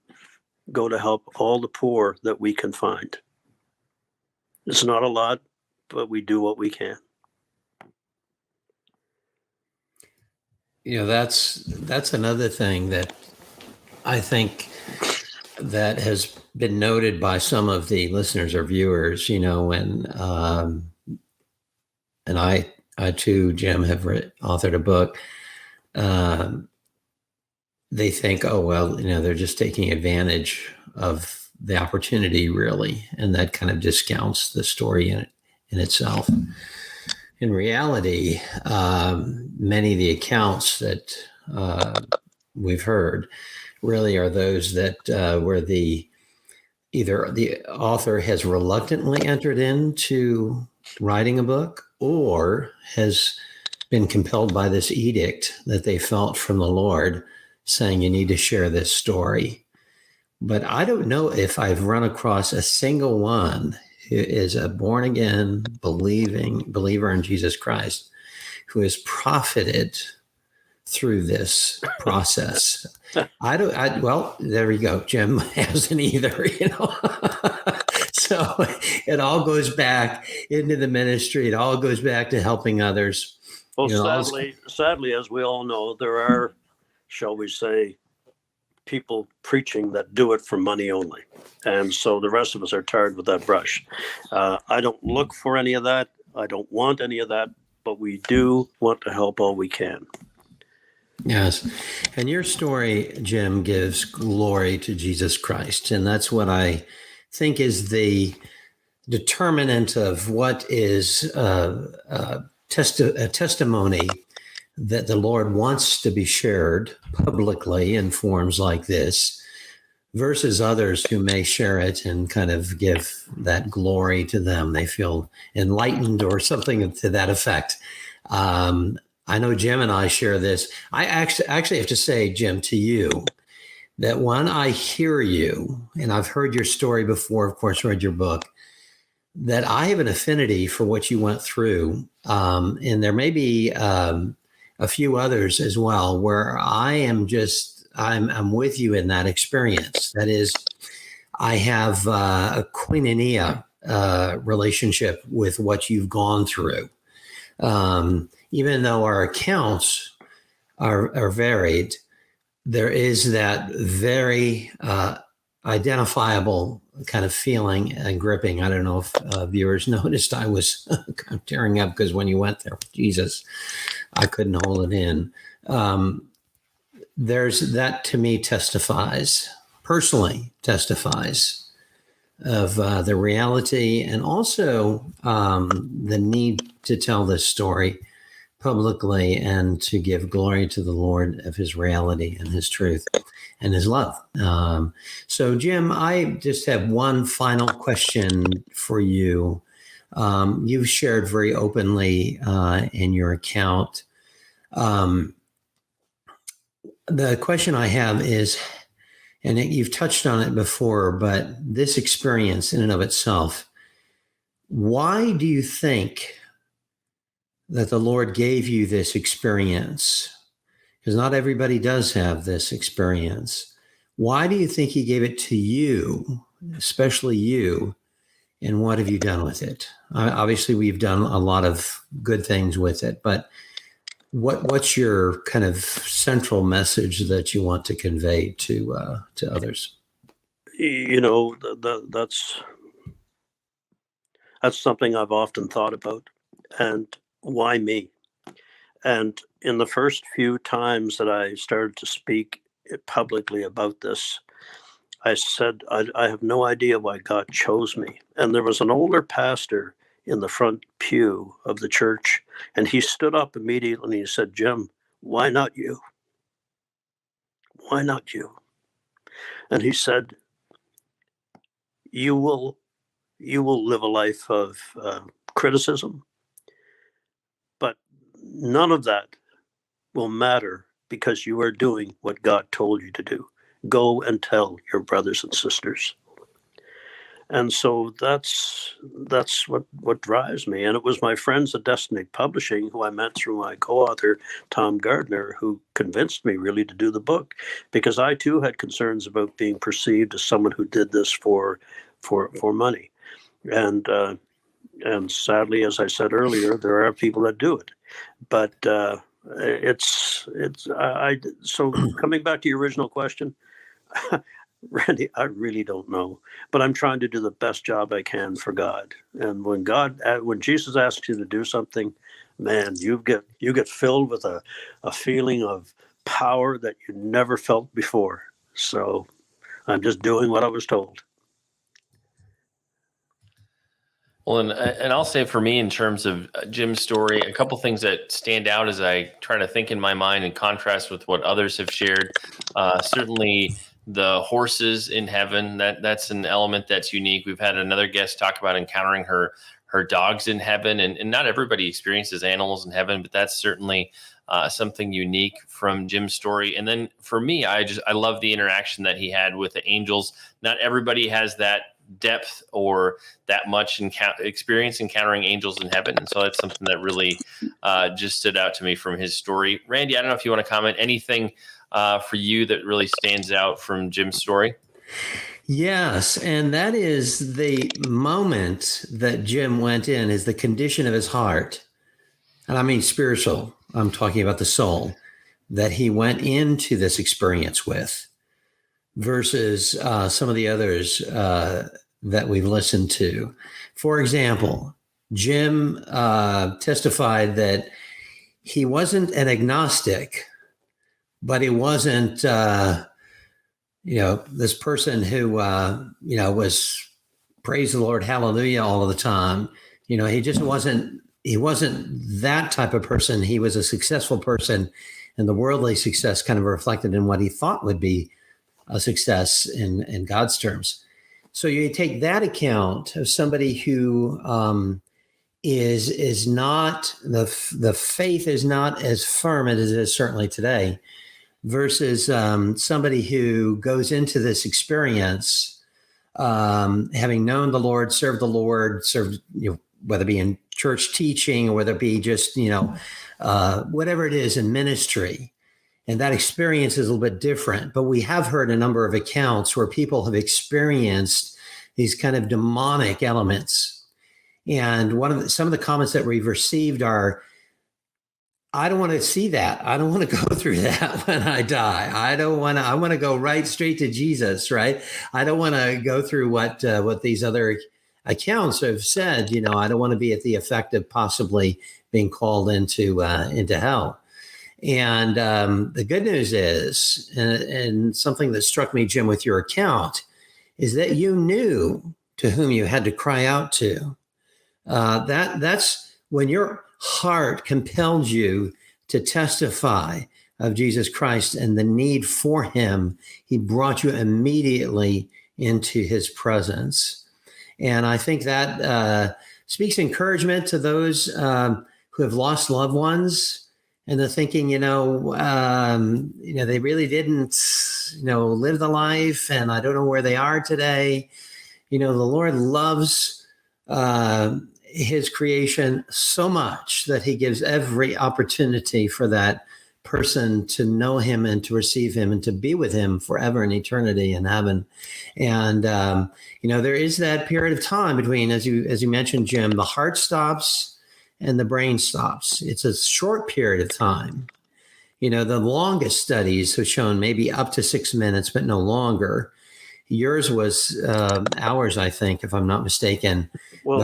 go to help all the poor that we can find. It's not a lot, but we do what we can. That's another thing that I think that has been noted by some of the listeners or viewers, and I too, Jim, have authored a book. They think, oh, well, they're just taking advantage of the opportunity, really. And that kind of discounts the story in itself. In reality, many of the accounts that we've heard really are those that where either the author has reluctantly entered into writing a book or has been compelled by this edict that they felt from the Lord saying, you need to share this story. But I don't know if I've run across a single one who is a born again believer in Jesus Christ who has profited through this process. Well, there we go. Jim hasn't either, So it all goes back into the ministry. It all goes back to helping others. Well, sadly, as we all know, there are, shall we say, people preaching that do it for money only. And so the rest of us are tarred with that brush. I don't look for any of that. I don't want any of that, but we do want to help all we can. Yes. And your story, Jim, gives glory to Jesus Christ. And that's what I think is the determinant of what is a testimony that the Lord wants to be shared publicly in forms like this versus others who may share it and kind of give that glory to them. They feel enlightened or something to that effect. I know Jim and I share this. I actually have to say, Jim, to you, that when I hear you, and I've heard your story before, of course, read your book, that I have an affinity for what you went through. And there may be a few others as well, where I'm with you in that experience. That is, I have a koinonia relationship with what you've gone through. Even though our accounts are varied, there is that very identifiable kind of feeling and gripping. I don't know if viewers noticed I was kind of tearing up because when you went there, Jesus, I couldn't hold it in. There's that, to me, personally testifies of the reality and also the need to tell this story publicly and to give glory to the Lord of his reality and his truth and his love. So, Jim, I just have one final question for you. You've shared very openly in your account. The question I have is, and you've touched on it before, but this experience in and of itself, why do you think that the Lord gave you this experience? Because not everybody does have this experience. Why do you think he gave it to you, especially you, and what have you done with it? Obviously, we've done a lot of good things with it, but what's your kind of central message that you want to convey to others? That's something I've often thought about. And why me? And in the first few times that I started to speak publicly about this, I said, I have no idea why God chose me. And there was an older pastor in the front pew of the church, and he stood up immediately and he said, Jim, why not you? Why not you? And he said, you will live a life of criticism, but none of that will matter because you are doing what God told you to do. Go and tell your brothers and sisters. And so that's what drives me. And it was my friends at Destiny Publishing, who I met through my co-author, Tom Gardner, who convinced me really to do the book, because I too had concerns about being perceived as someone who did this for money. And sadly, as I said earlier, there are people that do it. But so coming back to your original question, Randy, I really don't know, but I'm trying to do the best job I can for God. And when Jesus asks you to do something, man, you get filled with a feeling of power that you never felt before. So I'm just doing what I was told. Well, and I'll say for me, in terms of Jim's story, a couple things that stand out as I try to think in my mind and contrast with what others have shared. Certainly, the horses in heaven, that's an element that's unique. We've had another guest talk about encountering her dogs in heaven, and not everybody experiences animals in heaven, but that's certainly something unique from Jim's story. And then for me, I love the interaction that he had with the angels. Not everybody has that depth or that much experience encountering angels in heaven, and so that's something that really just stood out to me from his story. Randy, I don't know if you want to comment anything for you that really stands out from Jim's story. Yes, and that is the moment that Jim went in, is the condition of his heart, and I mean spiritual. I'm talking about the soul that he went into this experience with, versus some of the others that we've listened to. For example, Jim testified that he wasn't an agnostic, but he wasn't, this person who, was praise the Lord, hallelujah all of the time. He just wasn't that type of person. He was a successful person, and the worldly success kind of reflected in what he thought would be a success in God's terms. So you take that account of somebody who is not, the faith is not as firm as it is certainly today, versus somebody who goes into this experience having known the Lord, served, whether it be in church teaching or whether it be just, whatever it is in ministry. And that experience is a little bit different. But we have heard a number of accounts where people have experienced these kind of demonic elements. And some of the comments that we've received are, I don't want to see that. I don't want to go through that when I die. I want to go right straight to Jesus, right? I don't want to go through what these other accounts have said. I don't want to be at the effect of possibly being called into hell. And the good news is, and something that struck me, Jim, with your account, is that you knew to whom you had to cry out to. That's when your heart compelled you to testify of Jesus Christ and the need for him. He brought you immediately into his presence. And I think that speaks encouragement to those who have lost loved ones. And they're thinking, they really didn't, live the life, and I don't know where they are today. The Lord loves his creation so much that he gives every opportunity for that person to know him and to receive him and to be with him forever in eternity in heaven. And, there is that period of time between, as you mentioned, Jim, the heart stops and the brain stops. It's a short period of time. The longest studies have shown maybe up to 6 minutes, but no longer. Yours was hours, I think, if I'm not mistaken. Well,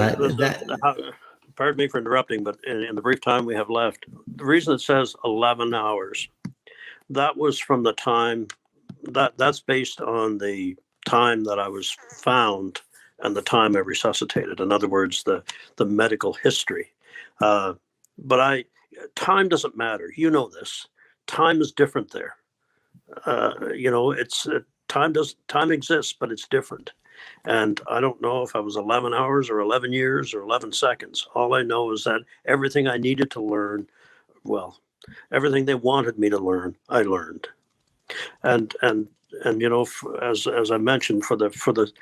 pardon me for interrupting, but in the brief time we have left, the reason it says 11 hours, that was from the time, that's based on the time that I was found and the time I resuscitated. In other words, the medical history. But time doesn't matter. This. Time is different there. Time exists, but it's different. And I don't know if I was 11 hours or 11 years or 11 seconds. All I know is that everything I needed to learn, everything they wanted me to learn, I learned. And as I mentioned, for the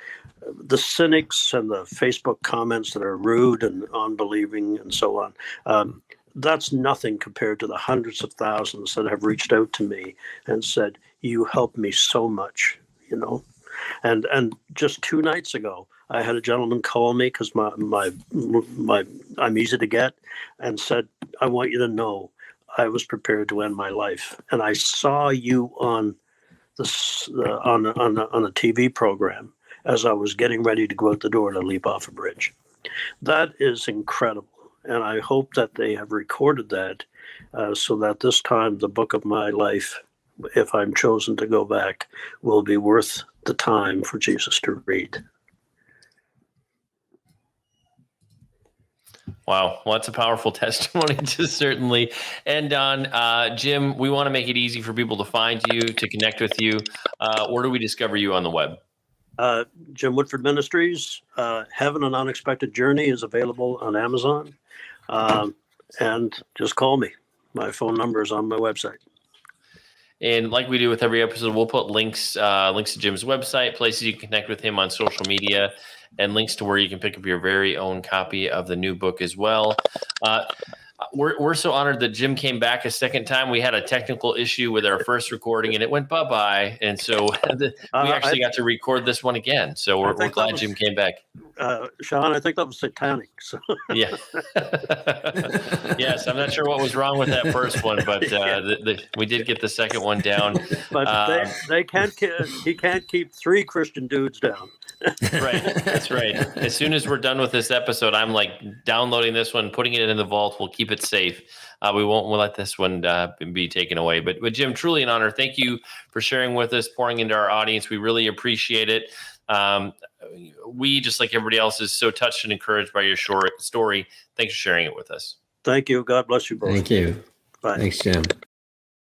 cynics and the Facebook comments that are rude and unbelieving and so on, that's nothing compared to the hundreds of thousands that have reached out to me and said, "You helped me so much," And just 2 nights ago, I had a gentleman call me because I'm easy to get, and said, "I want you to know I was prepared to end my life, and I saw you on on a TV program as I was getting ready to go out the door to leap off a bridge." That is incredible. And I hope that they have recorded that so that this time the book of my life, if I'm chosen to go back, will be worth the time for Jesus to read. Wow. Well, that's a powerful testimony to certainly end on. Jim, we want to make it easy for people to find you, to connect with you. Where do we discover you on the web? Jim Woodford Ministries, Heaven and Unexpected Journey is available on Amazon. And just call me. My phone number is on my website. And like we do with every episode, we'll put links to Jim's website, places you can connect with him on social media, and links to where you can pick up your very own copy of the new book as well. We're so honored that Jim came back a second time. We had a technical issue with our first recording, and it went bye-bye. And so we actually got to record this one again. So we're glad Jim came back. Sean, I think that was satanic. So. Yeah. Yes, I'm not sure what was wrong with that first one, but we did get the second one down. But he can't keep 3 Christian dudes down. Right. That's right. As soon as we're done with this episode, I'm like downloading this one, putting it in the vault. We'll keep it safe. We'll let this one be taken away. But Jim, truly an honor. Thank you for sharing with us, pouring into our audience. We really appreciate it. We, just like everybody else, is so touched and encouraged by your short story. Thanks for sharing it with us. Thank you. God bless you both. Thank you. Bye. Thanks, Jim.